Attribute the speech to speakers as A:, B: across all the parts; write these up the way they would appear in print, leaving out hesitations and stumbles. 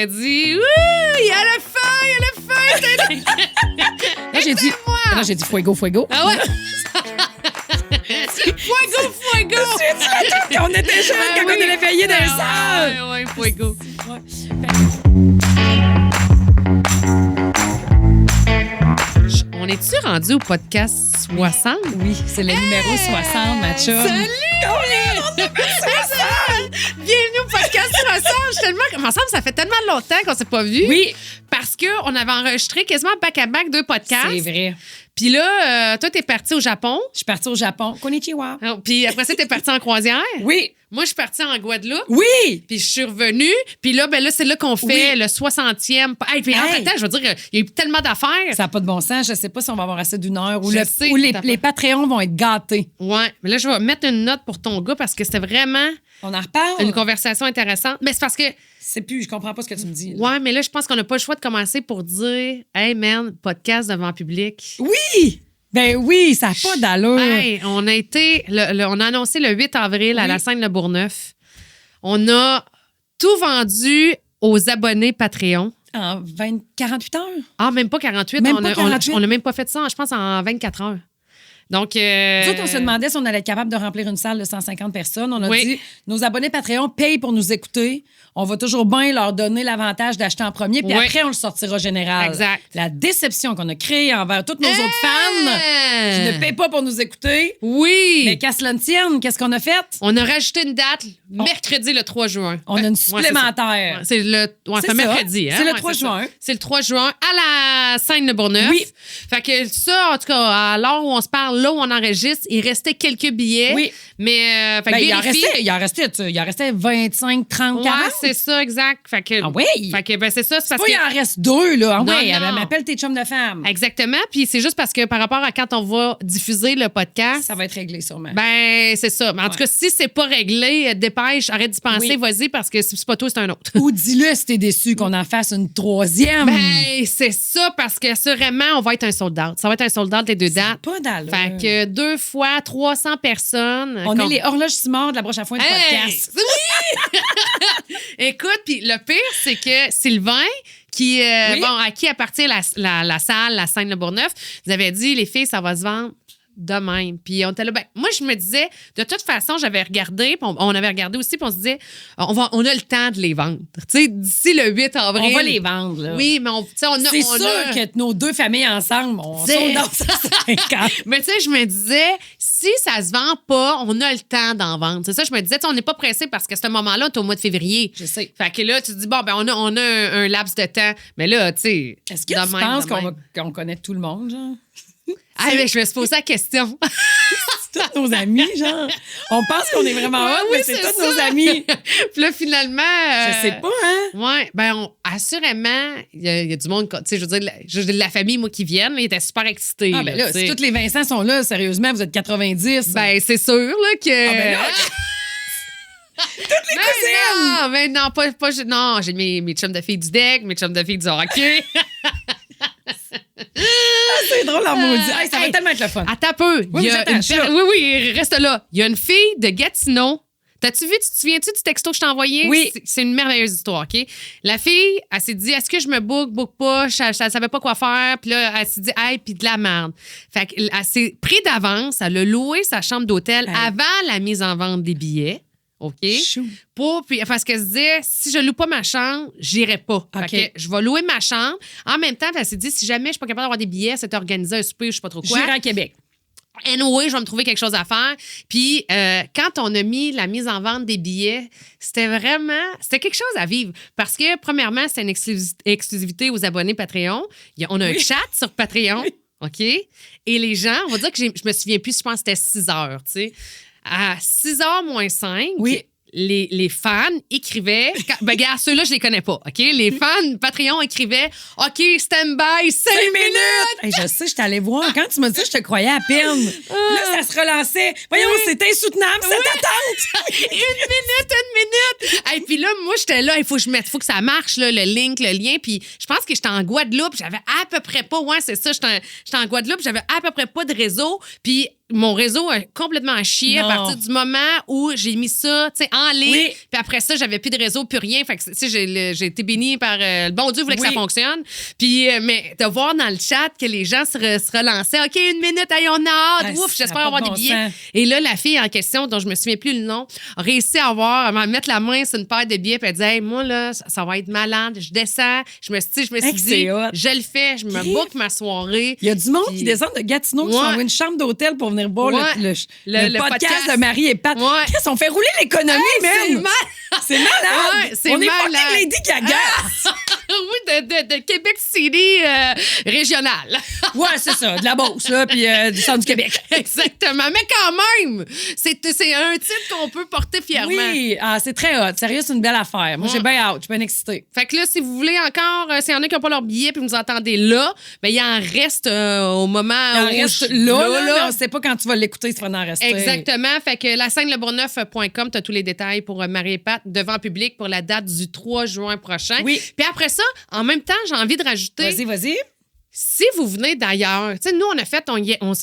A: Elle dit, ouh, il y a le feu, il y a le feu.
B: Là, j'ai dit fuego, fuego.
A: Ah ouais? Fuego, fuego.
B: Quand on était jeunes, quand on allait veiller dans les salles.
A: Ouais, fuego. On est-tu rendu au podcast 60?
B: Oui, c'est le numéro 60, ma chum.
A: Salut! Bienvenue au podcast 60. Il me semble que ça fait tellement longtemps qu'on s'est pas vus.
B: Oui.
A: Parce qu'on avait enregistré quasiment back-à-back 2 podcasts.
B: C'est vrai.
A: Puis là, toi, t'es parti au Japon.
B: Je suis partie au Japon. Konnichiwa.
A: Puis après ça, t'es parti en croisière.
B: Oui.
A: Moi, je suis partie en Guadeloupe.
B: Oui.
A: Puis je suis revenue. Puis là, c'est là qu'on fait le 60e. Hey, puis en fait, je veux dire, il y a eu tellement d'affaires.
B: Ça n'a pas de bon sens. Je sais pas si on va avoir assez d'une heure ou,
A: sais,
B: ou les Patreons vont être gâtés.
A: Ouais. Mais là, je vais mettre une note pour ton gars parce que c'était vraiment
B: On en reparle.
A: une conversation intéressante. Mais c'est parce que...
B: Je comprends pas ce que tu me dis. Là.
A: Ouais, mais là, je pense qu'on n'a pas le choix de commencer pour dire « Hey, man, podcast devant public. »
B: Oui! Ben oui, ça n'a pas d'allure.
A: Hey, on a été... on a annoncé le 8 avril à la scène Le Bourgneuf. On a tout vendu aux abonnés Patreon.
B: En 48 heures?
A: Ah, même pas 48.
B: Même pas 48?
A: On n'a même pas fait ça, je pense, en 24 heures. Donc,
B: nous autres, on se demandait si on allait être capable de remplir une salle de 150 personnes. On a dit, nos abonnés Patreon payent pour nous écouter. On va toujours bien leur donner l'avantage d'acheter en premier, puis après, on le sortira général.
A: Exact.
B: La déception qu'on a créée envers tous nos autres fans qui ne payent pas pour nous écouter.
A: Oui!
B: Mais qu'à cela ne tienne, qu'est-ce qu'on a fait?
A: On a rajouté une date, mercredi le 3 juin.
B: On a une supplémentaire.
A: C'est mercredi. Hein?
B: C'est le 3 juin.
A: C'est le 3 juin à la scène de Bourgneuf. Oui. Fait que ça, en tout cas, à l'heure où on se parle, là où on enregistre, il restait quelques billets.
B: Oui.
A: Mais
B: il en restait 25, 30, 40.
A: Ouais, c'est ça, exact. Fait que,
B: ah oui?
A: Fait que, c'est ça. C'est parce
B: il en reste 2, là. Ah
A: non,
B: oui,
A: non.
B: Elle m'appelle tes chums de femmes.
A: Exactement. Puis c'est juste parce que par rapport à quand on va diffuser le podcast.
B: Ça va être réglé, sûrement.
A: Ben, c'est ça. Mais en tout cas, si c'est pas réglé, dépêche, arrête d'y penser, vas-y, parce que si c'est pas toi, c'est un autre.
B: Ou dis-le si t'es déçu qu'on en fasse une 3e.
A: Ben, c'est ça, parce que sûrement, on va être un sold-out. Ça va être un sold-out les 2 dates.
B: Pas d'allure.
A: Fait que 2 fois 300 personnes.
B: On est les horloges Simard de la prochaine fois du podcast.
A: Oui! Écoute, puis le pire, c'est que Sylvain, qui, à qui appartient la salle, la scène Le Bourgneuf, vous avez dit, les filles, ça va se vendre de même. Puis on était là, moi, je me disais, de toute façon, j'avais regardé, on avait regardé aussi, puis on se disait, on a le temps de les vendre. Tu sais, d'ici le 8 avril.
B: On va les vendre, là.
A: Oui, mais c'est
B: sûr que nos 2 familles ensemble, on sont dans 50.
A: Mais tu sais, je me disais, si ça se vend pas, on a le temps d'en vendre. C'est ça, je me disais, on n'est pas pressé parce qu'à ce moment-là, on est au mois de février.
B: Je sais.
A: Fait que là, tu te dis, bon, on a un laps de temps. Mais là, tu sais.
B: Est-ce que tu penses qu'on connaît tout le monde, genre?
A: Ah, mais je me suis posé la question.
B: C'est tous nos amis, genre. On pense qu'on est vraiment hot, mais c'est tous nos amis.
A: Puis là, finalement.
B: Je sais pas, hein?
A: Ouais, assurément, il y a du monde, tu sais, je veux dire, de la famille, moi, qui viennent, ils étaient super excités.
B: Ah, ben là, si tous les Vincent sont là, sérieusement, vous êtes 90.
A: Ben, c'est sûr, là, que.
B: Ah, ben là, toutes les cousines!
A: Mais non, pas non, j'ai mes chums de filles du deck, mes chums de filles du hockey.
B: C'est drôle, la maudit. Ça va tellement être le fun.
A: Attends un peu.
B: Oui,
A: oui, reste là. Il y a une fille de Gatineau. T'as-tu vu, tu te souviens-tu du texto que je t'ai envoyé?
B: Oui.
A: C'est une merveilleuse histoire, OK? La fille, elle s'est dit, est-ce que je me book pas? Je savais pas quoi faire. Puis là, elle s'est dit, hey, puis de la merde. Fait qu'elle s'est pris d'avance. Elle a loué sa chambre d'hôtel avant la mise en vente des billets. OK? Parce qu'elle se disait, si je loue pas ma chambre, j'irai pas.
B: OK.
A: Fait que je vais louer ma chambre. En même temps, elle s'est dit, si jamais je suis pas capable d'avoir des billets, c'est organisé un souper, je sais pas trop quoi.
B: J'irai à Québec.
A: Anyway, je vais me trouver quelque chose à faire. Puis, quand on a mis la mise en vente des billets, c'était quelque chose à vivre. Parce que, premièrement, c'est une exclusivité aux abonnés Patreon. On a un chat sur Patreon. OK? Et les gens, on va dire que je me souviens plus, je pense que c'était 6 heures, tu sais. À 6h moins 5, les fans écrivaient... Regarde, ceux-là, je les connais pas, OK? Les fans Patreon écrivaient « OK, stand-by, 5 minutes!
B: Hey, je sais, je t'allais voir. Quand tu m'as dit ça, je te croyais à peine. Là, ça se relançait. Voyons, c'est insoutenable, cette attente!
A: Une minute! Et puis là, moi, j'étais là, il faut que ça marche, là, le link, le lien. Puis je pense que j'étais en Guadeloupe, j'avais à peu près pas... Ouais, c'est ça, j'étais en Guadeloupe, j'avais à peu près pas de réseau. Puis mon réseau a complètement chié à
B: Non.
A: partir du moment où j'ai mis ça, tu sais, en ligne.
B: Oui.
A: Puis après ça, j'avais plus de réseau, plus rien. Fait que, tu sais, j'ai été bénie par le bon Dieu voulait que
B: Oui.
A: ça fonctionne. Puis, mais de voir dans le chat que les gens se relançaient. OK, 1 minute, hey, on a hâte.
B: Ah,
A: Ouf,
B: ça
A: j'espère
B: a pas
A: avoir
B: de
A: des
B: bon
A: billets.
B: sens.
A: Et là, la fille en question, dont je me souviens plus le nom, a réussi à mettre la main sur une paire de billets. Puis elle dit, hey, moi, là, ça va être malade. Je descends. Je me suis
B: Hey,
A: dit,
B: c'est hot.
A: je le fais. Je me book ma soirée.
B: Il y a du monde
A: Puis-
B: qui descend de Gatineau qui
A: Ouais.
B: s'envoie une chambre d'hôtel pour venir voir
A: Ouais.
B: le podcast de Marie et Pat.
A: Ouais.
B: Chris, on fait rouler l'économie,
A: C'est
B: man!
A: mal.
B: C'est malade!
A: Ouais, c'est
B: on est
A: malade.
B: fucking Lady Gaga!
A: Oui, de Québec City régional.
B: Ouais, c'est ça, de la Beauce, là, puis du centre du Québec.
A: Exactement. Mais quand même, c'est un titre qu'on peut porter fièrement.
B: Oui, c'est très hot. Sérieux, c'est une belle affaire. Moi, j'ai bien hâte. Je suis bien excitée.
A: Fait que là, si vous voulez encore, s'il y en a qui n'ont pas leur billet puis vous nous entendez là, ben il en reste au moment
B: Il en
A: où
B: reste
A: je-
B: là, mais on sait pas quand tu vas l'écouter, ça va en rester.
A: Exactement. Fait que la scène lebourgneuf.com, tu as tous les détails pour Marie et Pat devant public pour la date du 3 juin prochain.
B: Oui.
A: Puis après ça, en même temps, j'ai envie de rajouter,
B: Vas-y.
A: si vous venez d'ailleurs, tu sais, nous,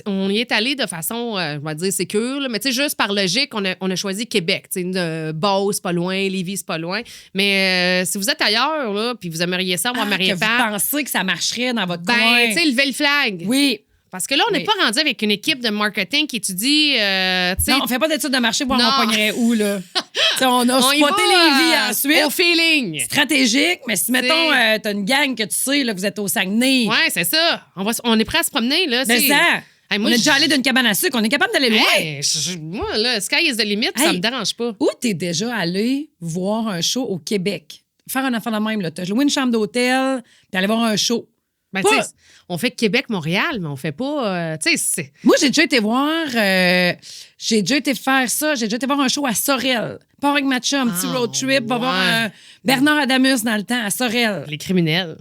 A: on y est allé de façon, je vais dire sécure, là, mais tu sais, juste par logique, on a choisi Québec. Tu sais, Beauce, pas loin, Lévis, c'est pas loin. Mais si vous êtes ailleurs, là, puis vous aimeriez ça, voir Marie
B: que
A: et
B: vous
A: Pat,
B: pensez que ça marcherait dans votre coin.
A: ben, tu sais, levez le flag.
B: Oui.
A: Parce que là, on n'est
B: Oui.
A: pas rendu avec une équipe de marketing qui étudie, tu sais,
B: Non, on fait pas d'études de marché pour voir
A: Non.
B: on pognerait où, là. Tu sais, on a
A: on y
B: spoté
A: va,
B: Lévis ensuite.
A: au feeling.
B: Stratégique, mais si, mettons, t'as une gang que tu sais, là, vous êtes au Saguenay.
A: Ouais, c'est ça. On est prêt à se promener, là.
B: Mais
A: c'est-
B: ça,
A: Hey, moi,
B: on est déjà allé d'une cabane à sucre, on est capable d'aller loin.
A: Hey, moi, là, sky is the limit, ça
B: Hey.
A: me dérange pas.
B: Où t'es déjà allé voir un show au Québec? Faire un enfant de même, là. T'as loué une chambre d'hôtel, puis aller voir un show.
A: Ben,
B: Pas-
A: tu sais, on fait Québec-Montréal, mais on fait pas. Tu sais, c'est.
B: Moi, j'ai déjà été voir, j'ai déjà été faire ça, j'ai déjà été voir un show à Sorel. Pas avec ma chum, un petit road trip, va
A: ouais.
B: voir Bernard Adamus dans le temps, à Sorel.
A: Les criminels.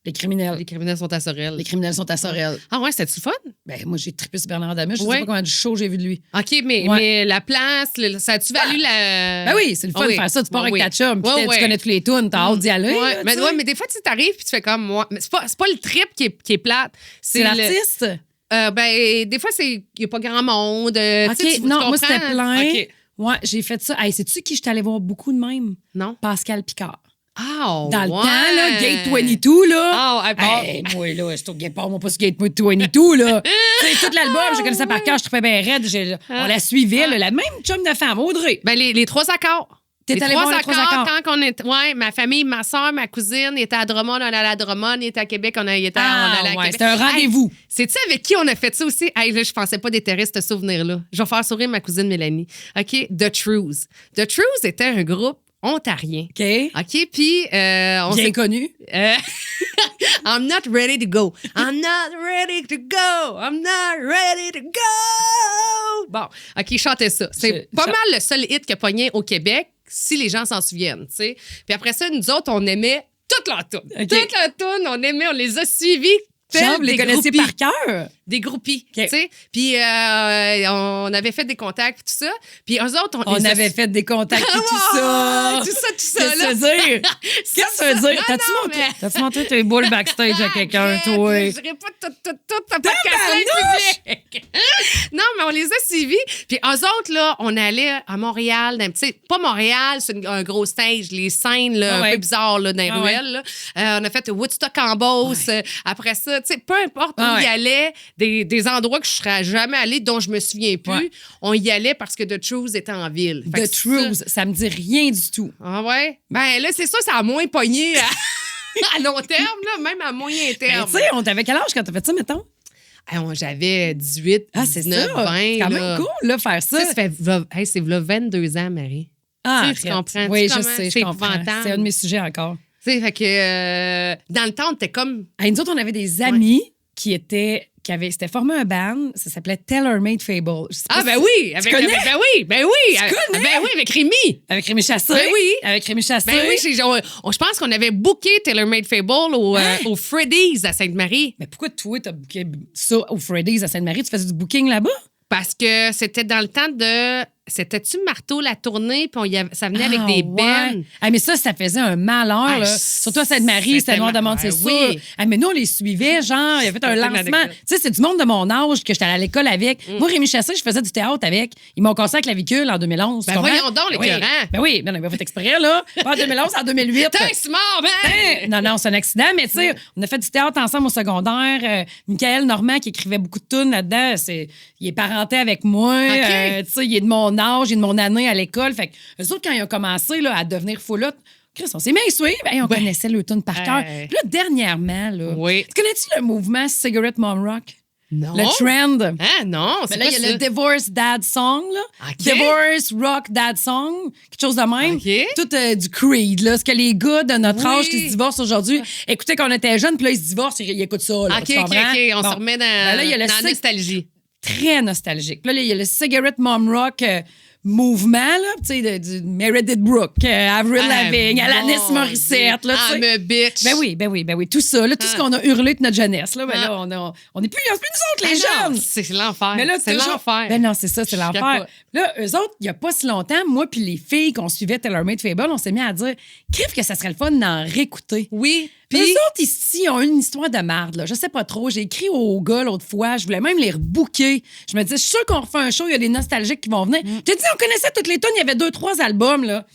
B: Les criminels.
A: Les criminels sont à Sorel.
B: Les criminels sont à Sorel.
A: Ah ouais, c'était-tu fun?
B: Ben, moi, j'ai trippé sur Bernard Adamus. Je
A: Ouais.
B: sais pas combien de shows j'ai vu de lui.
A: OK, mais,
B: Ouais.
A: mais la place, ça a-tu valu la.
B: Ben oui, c'est le fun
A: Ah
B: de
A: oui.
B: faire ça. Tu pars
A: Ah
B: avec
A: oui.
B: ta chum, puis
A: Ouais,
B: tu
A: ouais.
B: connais tous les tunes, t'as hâte d'y aller.
A: Ouais,
B: là,
A: mais,
B: tu sais.
A: ouais, mais des fois, tu t'arrives puis tu fais comme moi. Mais c'est pas le trip qui est plate.
B: C'est
A: le-
B: l'artiste?
A: Ben, des fois, il n'y a pas grand monde.
B: OK,
A: tu sais, tu
B: non, moi,
A: comprends?
B: c'était plein.
A: OK.
B: Ouais, j'ai fait ça. Hey, sais-tu qui je suis allée voir beaucoup de même?
A: Non?
B: Pascal Picard.
A: Ah,
B: Dans le
A: ouais.
B: temps, là, Gate 22, là.
A: Ah, bon.
B: Hey, moi, là, c'est au Gate, moi pas sur Gate 22, là. Tu sais, tout l'album, je connaissais par cœur, je trouvais bien raide. On la suivait, là, la même chum de femme, Audrey.
A: Ben, les 3 accords.
B: T'es
A: Les
B: allée voir les 3 accords?
A: quand on est. Ouais, ma famille, ma soeur, ma cousine était à Drummond, on allait à la Drummond, il était à Québec, on allait à
B: ouais,
A: Québec.
B: c'était un rendez-vous.
A: Hey, sais-tu avec qui on a fait ça aussi? Hey, là, je pensais pas déterrer ce souvenir-là. Je vais faire sourire ma cousine Mélanie. OK? The Trues. The Trues était un groupe ontarien.
B: OK.
A: OK? Puis, on
B: Bien
A: s'est.
B: connu.
A: I'm not ready to go. I'm not ready to go. I'm not ready to go. Bon, OK, chantez ça. C'est pas mal le seul hit que pognait au Québec, si les gens s'en souviennent, tu sais. Puis après ça, nous autres, on aimait toute leur tune.
B: OK.
A: Toute leur tune, on aimait, on les a suivis.
B: Genre, vous les connaissez par cœur?
A: Des groupies,
B: OK.
A: tu sais. Puis on avait fait des contacts, tout ça. Puis eux autres,
B: On
A: les a-
B: avait fait des contacts et tout
A: Ah,
B: ça.
A: tout ça,
B: Qu'est-ce que ça
A: là.
B: veut dire? Qu'est-ce que ça veut dire?
A: Non,
B: T'as-tu
A: non,
B: montré,
A: mais-
B: t'as-tu montré tes boules backstage à quelqu'un, toi?
A: Je dirais pas tout, t'as pas de casser public. Non, mais on les a suivis. Puis eux autres, là, on allait à Montréal, tu sais, pas Montréal, c'est un gros stage, les scènes, là,
B: Ah
A: un
B: ouais.
A: peu bizarres, là, dans les
B: Ah ouais.
A: ruelles, là. On a fait Woodstock en Beauce. Après ça, tu sais, peu importe
B: Ah
A: où
B: ouais.
A: il y allait, des endroits que je serais jamais allée, dont je me souviens plus,
B: Ouais.
A: on y allait parce que The Trues était en ville. Fait
B: The
A: que
B: Trues, ça me dit rien du tout.
A: ah ouais? Ben là, c'est ça a moins pogné à long terme, là, même à moyen
B: Mais
A: terme.
B: tu sais, on t'avait quel âge quand t'as fait ça, mettons?
A: Hey, j'avais 18,
B: Ah, c'est
A: 19,
B: ça.
A: 20.
B: C'est quand
A: là.
B: même cool, là, faire
A: Tu
B: ça.
A: sais, ça fait hey, c'est là 22 ans, Marie.
B: Ah,
A: tu
B: arrête.
A: comprends?
B: Oui,
A: Tu
B: je
A: comment
B: sais,
A: c'est
B: je comprends.
A: épouvantable.
B: C'est un de mes sujets encore.
A: Tu sais, fait que dans le temps, on était comme.
B: Hey, nous autres, on avait des amis qui s'étaient formé un band, ça s'appelait Tailor-Made Fable. Je sais pas
A: Ah,
B: si-
A: ben oui! Avec,
B: connais?
A: ben oui!
B: Tu connais?
A: Ben oui, avec Rémi!
B: Avec Rémi Chassé.
A: Ben oui.
B: Avec Rémi Chassé.
A: Ben oui, je pense qu'on avait booké Tailor-Made Fable au Freddy's à Sainte-Marie.
B: Mais pourquoi toi, t'as booké ça au Freddy's à Sainte-Marie? Tu faisais du booking là-bas?
A: Parce que c'était dans le temps de c'était-tu Marteau la tournée, puis ça venait avec des bennes.
B: Ah, mais ça faisait un malheur. Là. Surtout à Sainte-Marie, c'était Noir de Monde, c'est sûr. Ah, mais nous, on les suivait, genre, il a fait un lancement. Tu sais, c'est du monde de mon âge que j'étais à l'école avec. Moi, Rémi Chassé, je faisais du théâtre avec. Ils m'ont cassé la clavicule en 2011.
A: Ben voyons donc, l'écœurant.
B: Ben oui, ben, on a fait exprès, là. Pas en 2011, en 2008.
A: C'est mort, ben!
B: Non, c'est un accident, mais tu sais, on a fait du théâtre ensemble au secondaire. Michael Normand, qui écrivait beaucoup de tunes là-dedans, il est parenté avec moi.
A: Okay.
B: Tu sais, il est de mon âge, il est de mon année à l'école. Fait que eux autres, quand ils ont commencé là, à devenir folottes, Chris, on s'est mis à suivre. On connaissait le tune par cœur. Puis là, dernièrement, là, tu connais-tu le mouvement Cigarette Mom Rock?
A: Non.
B: Le trend.
A: Ah non, c'est
B: là, il y a le Divorce Dad Song, là.
A: Okay.
B: Divorce Rock Dad Song, quelque chose de même.
A: Okay.
B: Tout du Creed, là. Ce que les gars de notre âge qui se divorcent aujourd'hui, écoutez, quand on était jeunes, puis là, ils se divorcent, ils écoutent ça, là.
A: OK, on se remet dans la nostalgie.
B: Très nostalgique. Puis là, il y a le Cigarette Mom Rock mouvement, là, tu sais, du Meredith Brooke, Avril Lavigne, Alanis Morissette, là, tu sais.
A: Bitch.
B: Ben oui, tout ça, là, tout ce qu'on a hurlé de notre jeunesse, là, ben là, on est plus nous autres, les jeunes.
A: Non, c'est l'enfer.
B: Mais là,
A: c'est l'enfer.
B: Ben non, c'est ça, c'est l'enfer. Là, eux autres, il y a pas si longtemps, moi puis les filles qu'on suivait Taylor Made Fable, on s'est mis à dire, crève que ça serait le fun d'en réécouter.
A: Oui.
B: Puis eux autres ici ont une histoire de marde, là. Je sais pas trop. J'ai écrit aux gars l'autre fois. Je voulais même les rebooker. Je me disais, je suis sûre qu'on refait un show, il y a des nostalgiques qui vont venir. Je te dis, on connaissait toutes les tunes. Il y avait 2-3 albums, là.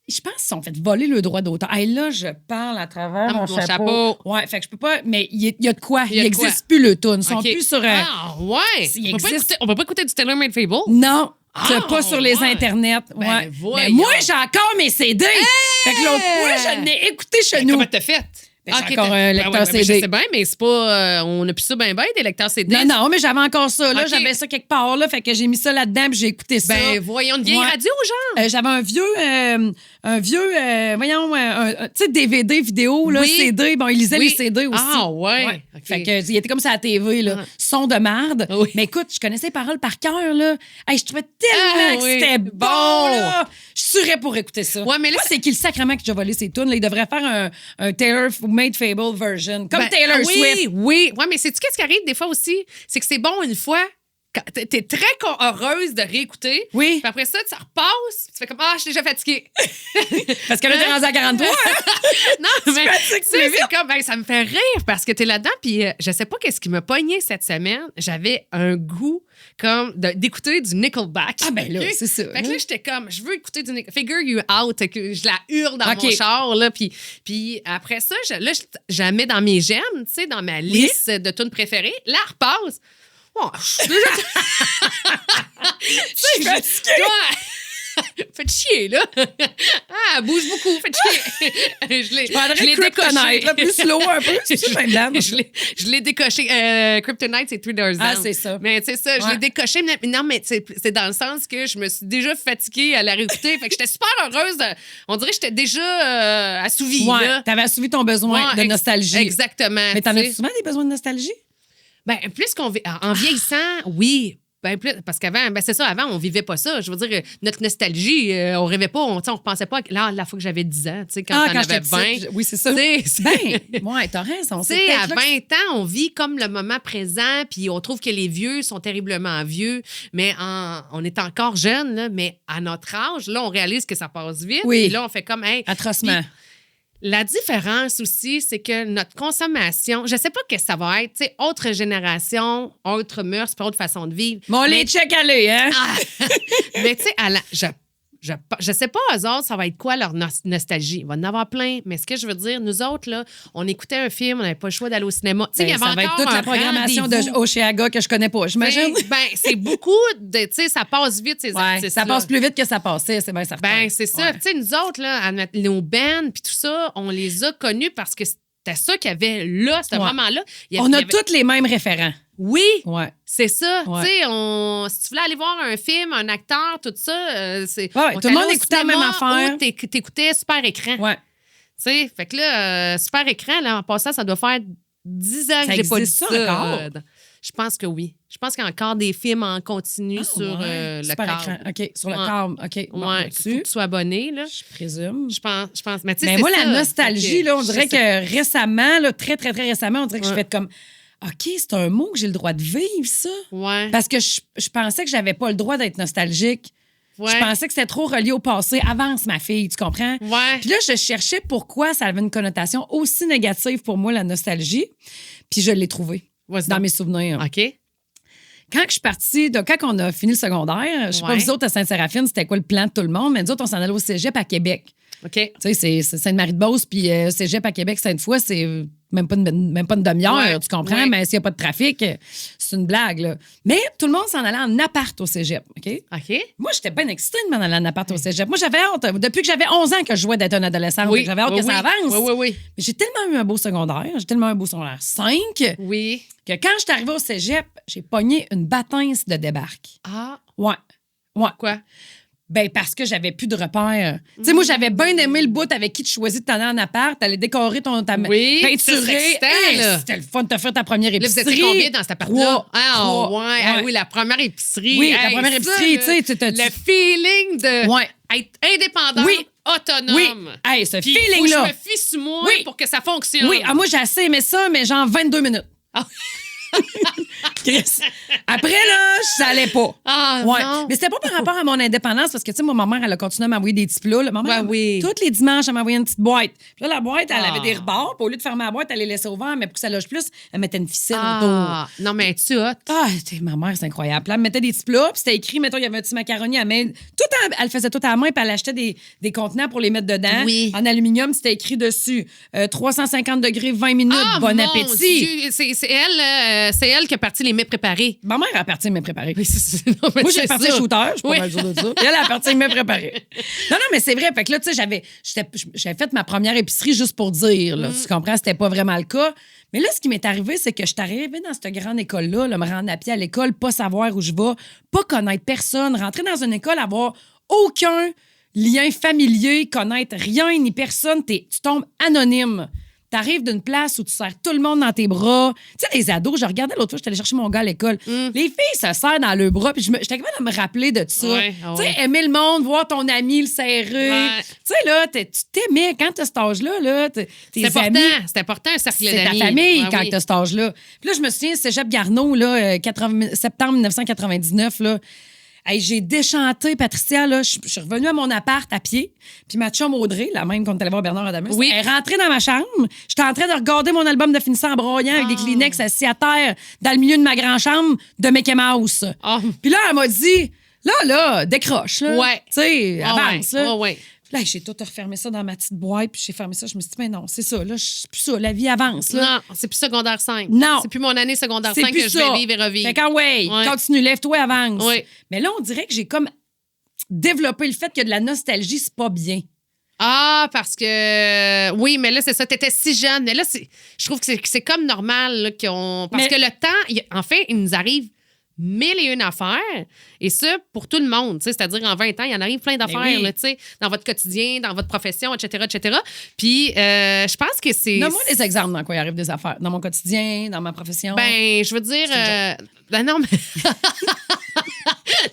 B: Je pense qu'ils sont fait voler le droit d'auteur. Hey, là, je parle à travers mon chapeau. Ouais, fait que je peux pas. Mais il y a de quoi. Il n'existe plus le tune. Ils sont plus sur.
A: Ah, ouais. On peut pas écouter du Taylor Made Fable?
B: Non. Pas sur les internets.
A: Ben,
B: mais moi, j'ai encore mes CD. Fait que l'autre fois, je l'ai écouté chez nous.
A: Comment t'as fait?
B: J'ai encore un lecteur CD.
A: Je sais bien, mais c'est pas. On n'a plus ça bien, des lecteurs CD.
B: Non, mais j'avais encore ça. Là, j'avais ça quelque part. Là, fait que j'ai mis ça là-dedans puis j'ai écouté ça.
A: Ben, voyons, une vieille radio, genre.
B: J'avais un vieux, tu sais, DVD vidéo, là, CD. Bon, il lisait les CD aussi.
A: Ah, ouais. Okay.
B: Fait que, il était comme ça à la TV, là. Son de marde. Oui. Mais écoute, je connaissais les paroles par cœur, là. Hey, je trouvais tellement que c'était bon, là. Je serais pour écouter ça. Ouais, mais là, c'est qui le sacrement qui a volé ses tunes? Il devrait faire un Taylor Made Fable version. Comme Taylor Swift.
A: Oui. Ouais, mais sais-tu qu'est-ce qui arrive des fois aussi? C'est que c'est bon une fois. T'es très heureuse de réécouter.
B: Oui.
A: Puis après ça, tu repasses. Tu fais comme, je suis déjà fatiguée.
B: Parce que là, t'es rendue à 43.
A: Non, mais c'est comme, ça me fait rire parce que t'es là-dedans. Puis je sais pas qu'est-ce qui m'a pogné cette semaine. J'avais un goût comme d'écouter du Nickelback.
B: Ah, ben là, c'est ça.
A: Fait que là, j'étais comme, je veux écouter du Nickelback. Figure You Out, que je la hurle dans mon char, là. Puis après ça, je la mets dans mes j'aime, tu sais, dans ma liste de tunes préférées. Là, elle repasse. Oh, je suis déjà... Faites chier, là. Bouge beaucoup, faites chier. Je l'ai décoché.
B: Plus slow un peu.
A: Je l'ai décoché. Kryptonite, c'est 3 Doors Down.
B: Ah, c'est ça.
A: Mais c'est ça, je l'ai décoché. Mais non, mais c'est dans le sens que je me suis déjà fatiguée à la réécouter. Fait que j'étais super heureuse. On dirait que j'étais déjà assouvie.
B: Ouais, t'avais assouvi ton besoin de nostalgie.
A: Exactement.
B: Mais t'en as souvent des besoins de nostalgie?
A: Ben, plus qu'on en vieillissant, oui. Ben, plus, parce qu'avant, c'est ça, avant, on vivait pas ça. Je veux dire, notre nostalgie, on rêvait pas, on repensait pas. Là, la fois que j'avais 10 ans, tu sais, quand t'en avais 20.
B: Oui, c'est ça.
A: Ouais,
B: t'as raison.
A: Tu sais, à 20 ans, on vit comme le moment présent, puis on trouve que les vieux sont terriblement vieux, mais on est encore jeunes, là, mais à notre âge, là, on réalise que ça passe vite.
B: Oui.
A: Puis là, on fait comme,
B: atrocement.
A: La différence aussi, c'est que notre consommation, je sais pas ce que ça va être, tu sais, autre génération, autre mœurs, autre façon de vivre.
B: Bon, les check aller, hein?
A: Mais tu sais, je sais pas, eux autres, ça va être quoi leur nostalgie. Il va en avoir plein, mais ce que je veux dire, nous autres, là, on écoutait un film, on n'avait pas le choix d'aller au cinéma. Tu sais, il y avait
B: ça va être toute la programmation de Oceaga que je connais pas, j'imagine.
A: C'est beaucoup de, tu sais, ça passe vite, ces artistes-là.
B: Ça passe plus vite que ça passait, c'est bien certain.
A: Ben, c'est ça. Tu sais, nous autres, là, nos bands, puis tout ça, on les a connus parce que c'était ça qu'il y avait là, ce moment-là.
B: On a tous les mêmes référents.
A: Oui, c'est ça.
B: Ouais.
A: Tu sais, si tu voulais aller voir un film, un acteur, tout ça, c'est.
B: Tout le monde écoutait la même affaire.
A: T'écoutais Super Écran.
B: Ouais.
A: Tu sais, fait que là, Super Écran, là, en passant, ça doit faire 10 ans que j'ai pas dit ça.
B: Encore?
A: Je pense que oui. Je pense qu'il y a encore des films en continu sur le
B: Super
A: câble.
B: Écran. OK, sur le câble. OK.
A: Il faut que tu sois abonné, là.
B: Je présume.
A: Je pense. Mais,
B: moi, la nostalgie, là, on dirait que récemment, là, très, très, très récemment, on dirait que je fais comme... OK, c'est un mot que j'ai le droit de vivre, ça.
A: Ouais.
B: Parce que je pensais que j'avais pas le droit d'être nostalgique.
A: Ouais.
B: Je pensais que c'était trop relié au passé. Avance, ma fille, tu comprends?
A: Ouais.
B: Puis là, je cherchais pourquoi ça avait une connotation aussi négative pour moi, la nostalgie. Puis je l'ai trouvé
A: Vas-y
B: dans
A: donc.
B: mes souvenirs.
A: OK.
B: Quand je suis partie, donc quand on a fini le secondaire, je sais pas
A: Ouais.
B: vous autres à Sainte-Séraphine, c'était quoi le plan de tout le monde, mais nous autres, on s'en allait au cégep à Québec.
A: OK.
B: Tu sais, c'est Sainte-Marie-de-Beauce, puis cégep à Québec, Sainte-Foy, c'est même pas une demi-heure,
A: Ouais.
B: tu comprends?
A: Ouais.
B: Mais s'il n'y a pas de trafic, c'est une blague, là. Mais tout le monde s'en allait en appart au cégep, OK?
A: OK.
B: Moi, j'étais bien excitée de m'en aller en appart au cégep. Moi, j'avais hâte. Depuis que j'avais 11 ans que je jouais d'être une adolescente,
A: Oui.
B: j'avais hâte
A: Oui,
B: que ça avance.
A: Oui.
B: Mais j'ai tellement eu un beau secondaire, j'ai tellement eu un beau secondaire 5,
A: Oui.
B: que quand je suis arrivée au cégep, j'ai pogné une bâtince de débarque.
A: Ah,
B: Ouais. Ouais.
A: quoi?
B: Ben, parce que j'avais plus de repères. Tu sais, moi, j'avais bien aimé le bout avec qui tu choisis de t'en aller en appart, t'allais décorer ta
A: Oui, ça, c'est
B: peinturer.
A: excitant,
B: Hey,
A: là.
B: c'était le fun de te faire ta première
A: Là, vous
B: épicerie.
A: étiez combien dans cet appart-là?
B: Trois.
A: Ah,
B: Trois.
A: ouais. Ah oui, la première épicerie.
B: Oui, la
A: Hey,
B: première
A: ça,
B: épicerie,
A: là,
B: tu sais, tu
A: le feeling de
B: Ouais.
A: être indépendante,
B: Oui.
A: autonome.
B: Oui. Hey, ce
A: Puis,
B: feeling-là.
A: faut que je me fie sur moi
B: Oui.
A: pour que ça fonctionne.
B: Oui, moi, j'ai assez aimé ça, mais genre 22 minutes.
A: Ah.
B: Chris. Après, là, ça allait pas.
A: Ah,
B: Ouais.
A: non.
B: Mais c'était pas par rapport à mon indépendance, parce que, tu sais, moi, ma mère, elle a continué à m'envoyer des petits plats. là. Ma mère,
A: Ouais, oui.
B: tous les dimanches, elle m'envoyait une petite boîte. Puis là, la boîte, elle
A: Ah.
B: avait des rebords. Puis au lieu de fermer la boîte, elle les laissait ouverts, mais pour que ça loge plus, elle mettait une ficelle autour.
A: Ah, non, mais tu hot.
B: Ah, ma mère, c'est incroyable. Puis là, elle me mettait des petits plats, puis c'était écrit, mettons, il y avait un petit macaroni à main. Elle faisait tout à la main, puis elle achetait des contenants pour les mettre dedans.
A: Oui.
B: En aluminium, c'était écrit dessus 350 degrés, 20 minutes,
A: Ah,
B: bon
A: mon
B: appétit.
A: Dieu, c'est elle qui a parti les mets préparés.
B: Ma mère a parti me préparer.
A: Oui, non, mais
B: Moi,
A: c'est
B: j'ai parti
A: ça.
B: shooter, je suis
A: Oui.
B: pas mal sûre de ça. Et elle a parti me préparer. Non, mais c'est vrai. Fait que là, tu sais, j'avais fait ma première épicerie juste pour dire, là. Tu comprends? C'était pas vraiment le cas. Mais là, ce qui m'est arrivé, c'est que je suis arrivée dans cette grande école-là, me rendre à pied à l'école, pas savoir où je vais, pas connaître personne, rentrer dans une école, avoir aucun lien familier, connaître rien ni personne, tu tombes anonyme. T'arrives d'une place où tu serres tout le monde dans tes bras. Tu sais, les ados, je regardais l'autre fois, j'étais allée chercher mon gars à l'école. Les filles se serrent dans leurs bras, puis j'étais capable de me rappeler de ça.
A: Ouais, ah
B: Tu sais,
A: ouais.
B: aimer le monde, voir ton ami le serrer.
A: Ouais.
B: Tu sais, là, tu t'aimais quand t'as cet âge-là, là, tes
A: C'est
B: amis.
A: important. C'est important, un cercle
B: C'est ta
A: d'amis.
B: famille
A: Ah,
B: quand
A: oui.
B: t'as cet âge-là. Puis là, je me souviens, Cégep Garneau, là, septembre 1999, là. Hey, j'ai déchanté, Patricia, là. Je suis revenue à mon appart à pied. Puis ma chum Audrey, la même qu'on est allé voir Bernard Adamus,
A: Oui.
B: elle est rentrée dans ma chambre. J'étais en train de regarder mon album de finissant en broyant avec des Kleenex assis à terre dans le milieu de ma grande chambre de Mickey Mouse.
A: Ah.
B: Puis là, elle m'a dit, là, décroche, là.
A: Ouais.
B: Tu sais,
A: Ah,
B: avance,
A: ouais.
B: là.
A: Ah, ouais.
B: Là, j'ai tout refermé ça dans ma petite boîte, puis j'ai fermé ça. Je me suis dit, mais non, c'est ça, là, c'est plus ça. La vie avance, là.
A: Non, c'est plus secondaire 5.
B: Non.
A: C'est plus mon année secondaire
B: C'est
A: 5
B: plus
A: que je
B: ça.
A: vais vivre et revivre.
B: Fait qu'en ouais,
A: Ouais.
B: continue, lève-toi, avance.
A: Oui.
B: Mais là, on dirait que j'ai comme développé le fait que de la nostalgie, c'est pas bien.
A: Ah, parce que. Oui, mais là, c'est ça. T'étais si jeune. Mais là, je trouve que c'est comme normal là, parce
B: Mais-
A: que le temps, en fait, il nous arrive 1001 affaires. Et ça, pour tout le monde. Tu sais, c'est-à-dire, en 20 ans, il y en arrive plein d'affaires,
B: oui.
A: là, tu sais, dans votre quotidien, dans votre profession, etc., etc. Puis, je pense que c'est.
B: Donne-moi des exemples dans quoi il arrive des affaires. Dans mon quotidien, dans ma profession.
A: Ben, je veux dire. Ben non, mais.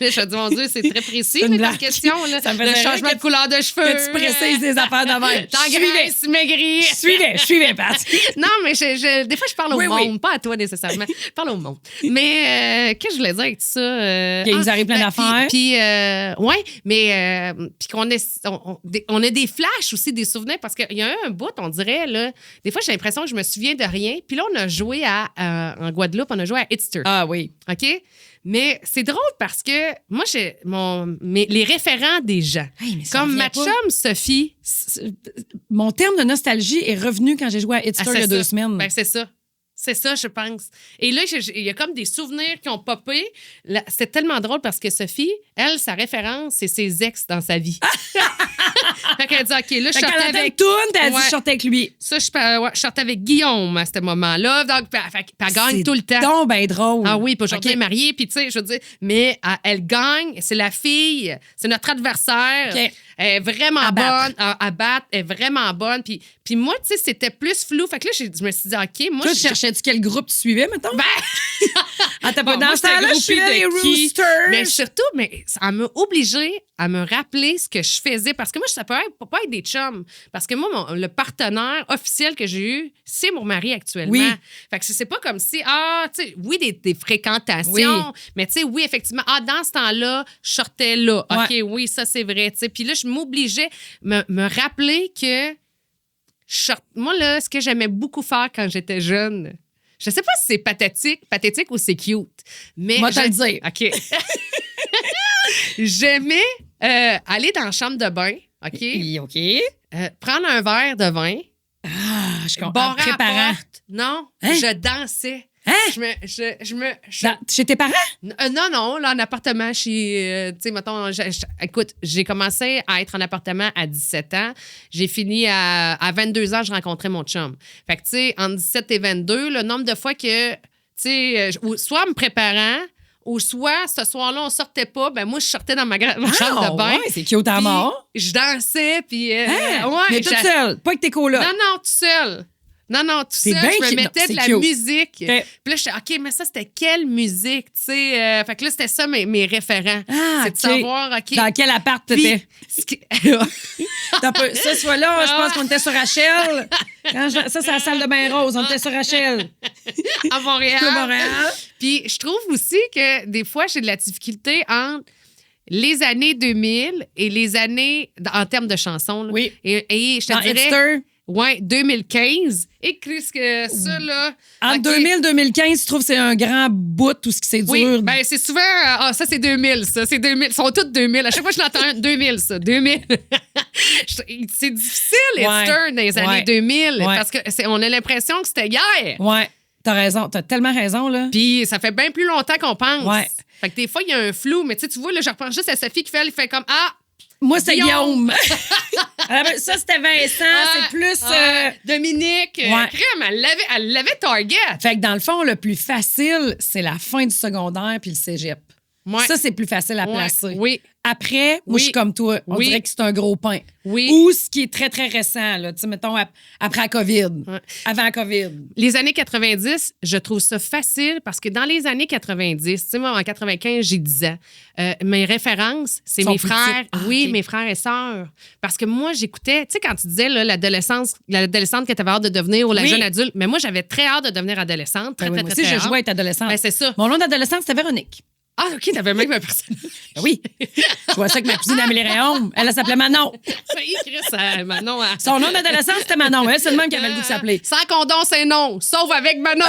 A: Là, je me dis, mon Dieu, c'est très précis,
B: C'est une
A: là, ta
B: blague.
A: question. Là.
B: Ça me
A: Le
B: faisait
A: changement
B: rire
A: de couleur de cheveux.
B: que tu précises des affaires d'avant.
A: T'engraisses, maigris.
B: Je suivais, Pat.
A: Non, mais des fois, je parle au
B: Oui,
A: monde,
B: oui.
A: pas à toi nécessairement. Je parle au monde. Mais qu'est-ce que je voulais dire avec ça?
B: Qu'il nous arrive plein d'affaires.
A: Puis, ouais, mais puis on a des flashs aussi, des souvenirs, parce qu'il y a un bout, on dirait, là, des fois, j'ai l'impression que je me souviens de rien. Puis là, on a joué en Guadeloupe, on a joué à Hitster.
B: Ah oui.
A: OK? Mais c'est drôle parce que moi, j'ai les référents des gens.
B: Hey, mais ça
A: comme
B: revient
A: ma
B: pas.
A: chum Sophie.
B: Mon terme de nostalgie est revenu quand j'ai joué à Hitster
A: Ah,
B: il y a
A: c'est
B: 2
A: ça.
B: semaines.
A: Ben, c'est ça. C'est ça, je pense. Et là, il y a comme des souvenirs qui ont popé. C'est tellement drôle parce que Sophie, elle, sa référence, c'est ses ex dans sa vie. Fait qu'elle dit, OK, là, je
B: Fait qu'elle
A: sortais
B: avait
A: avec...
B: une toune, t'as dit
A: Ouais.
B: je sortais avec lui.
A: Ça, je sortais avec Guillaume à ce moment-là. Donc, puis elle gagne tout le temps.
B: C'est donc ben drôle.
A: Ah oui, puis aujourd'hui,
B: OK.
A: elle est mariée, puis tu sais, je veux dire, mais elle gagne, c'est la fille, c'est notre adversaire.
B: OK.
A: Elle est vraiment
B: À battre.
A: bonne, à battre, elle est vraiment bonne. Puis moi, tu sais, c'était plus flou. Fait que là, je me suis dit, OK, moi,
B: Toi, cherchais-tu quel groupe tu suivais, mettons?
A: Ben,
B: Attends,
A: Bon,
B: dans
A: moi,
B: ce temps-là, je
A: j'étais
B: suis les
A: groupie de qui?
B: Roosters.
A: Mais surtout, ça m'a obligée à me rappeler ce que je faisais. Parce que moi, ça peut pas être des chums. Parce que moi, le partenaire officiel que j'ai eu, c'est mon mari actuellement.
B: Oui.
A: Fait que c'est pas comme si, tu sais, oui, des fréquentations,
B: Oui.
A: mais tu sais, oui, effectivement, dans ce temps-là, je sortais là. OK, oui, ça, c'est vrai. Tu sais, puis là, je m'obligeais me rappeler que moi, là, ce que j'aimais beaucoup faire quand j'étais jeune, je sais pas si c'est pathétique ou c'est cute, mais...
B: Moi, te le dire.
A: OK. J'aimais aller dans la chambre de bain, OK?
B: OK.
A: Prendre un verre de vin.
B: Ah, je comprends.
A: Barrer à la
B: Préparant.
A: porte. Non,
B: Hein?
A: je dansais.
B: Hein? Chez tes parents?
A: Non, là, en appartement, tu sais, mettons, écoute, j'ai commencé à être en appartement à 17 ans. J'ai fini à 22 ans, je rencontrais mon chum. Fait que, tu sais, entre 17 et 22, le nombre de fois que, tu sais, soit en me préparant, ou soit, ce soir-là, on sortait pas, ben moi, je sortais dans ma chambre de bain.
B: Ouais, c'est cute à mort.
A: Je dansais, puis...
B: Mais toute seule, pas avec tes colocs.
A: Non, tout seul. Non, tout
B: C'est
A: seul,
B: bien
A: je me
B: cute.
A: mettais
B: Non,
A: de la
B: c'est cute.
A: musique.
B: Okay.
A: Puis là, je suis OK, mais ça, c'était quelle musique, tu sais? Fait que là, c'était ça, mes référents.
B: Ah,
A: c'est de
B: OK.
A: savoir, OK.
B: Dans quel appart t'étais? Ce soir-là, je pense qu'on était sur Rachel. Ça, c'est la salle de bain rose. On était sur Rachel.
A: À Montréal.
B: À Montréal.
A: Puis je trouve aussi que des fois, j'ai de la difficulté entre les années 2000 et les années, en termes de chansons. Là.
B: Oui.
A: Et je te
B: Dans
A: dirais...
B: Hipster.
A: Ouais, 2015. Et Chris, que ça, là...
B: Entre
A: OK.
B: 2000 et 2015, tu trouves que c'est un grand bout, tout ce qui c'est dur?
A: Oui, ben c'est souvent... ça, c'est 2000, ça. C'est 2000. Ils sont tous 2000. À chaque fois que je l'entends, 2000, ça. 2000. C'est difficile, Hipster, dans les années 2000, parce qu'on a l'impression que c'était hier.
B: Ouais, t'as raison. T'as tellement raison, là.
A: Puis ça fait bien plus longtemps qu'on pense.
B: Ouais.
A: Fait que des fois, il y a un flou. Mais tu vois, là, je repense juste à Sophie qui fait comme...
B: Moi, c'était
A: Guillaume.
B: Guillaume. Ça, c'était Vincent. C'est plus...
A: Dominique. Crème, elle l'avait target.
B: Fait que dans le fond, le plus facile, c'est la fin du secondaire puis le cégep.
A: Ouais.
B: Ça, c'est plus facile à placer.
A: Oui.
B: Après, moi, je suis comme toi. On dirait que c'est un gros pain.
A: Oui.
B: Ou ce qui est très, très récent, là. Tu sais, mettons, après la COVID.
A: Ouais.
B: Avant la COVID.
A: Les années 90, je trouve ça facile parce que dans les années 90, tu sais, moi, en 95, j'ai 10 ans. Mes références, c'est
B: Sont
A: mes
B: plus
A: frères.
B: petites.
A: Oui,
B: OK.
A: mes frères et sœurs. Parce que moi, j'écoutais, tu sais, quand tu disais là, l'adolescente que tu avais hâte de devenir ou la jeune adulte, mais moi, j'avais très hâte de devenir adolescente. Très,
B: Ben oui,
A: très,
B: moi
A: très,
B: aussi,
A: très
B: je jouais à être adolescente.
A: Ben, c'est ça.
B: Mon nom d'adolescente, c'était Véronique.
A: Ah, OK, t'avais même un personnage.
B: Ben oui. Je jouais ça avec ma cousine Amélie Réaume. Elle s'appelait Manon.
A: Manon.
B: Son nom d'adolescente, c'était Manon. Elle, c'est le même qui avait le goût de s'appeler.
A: Sans condom, c'est non. Sauf avec Manon.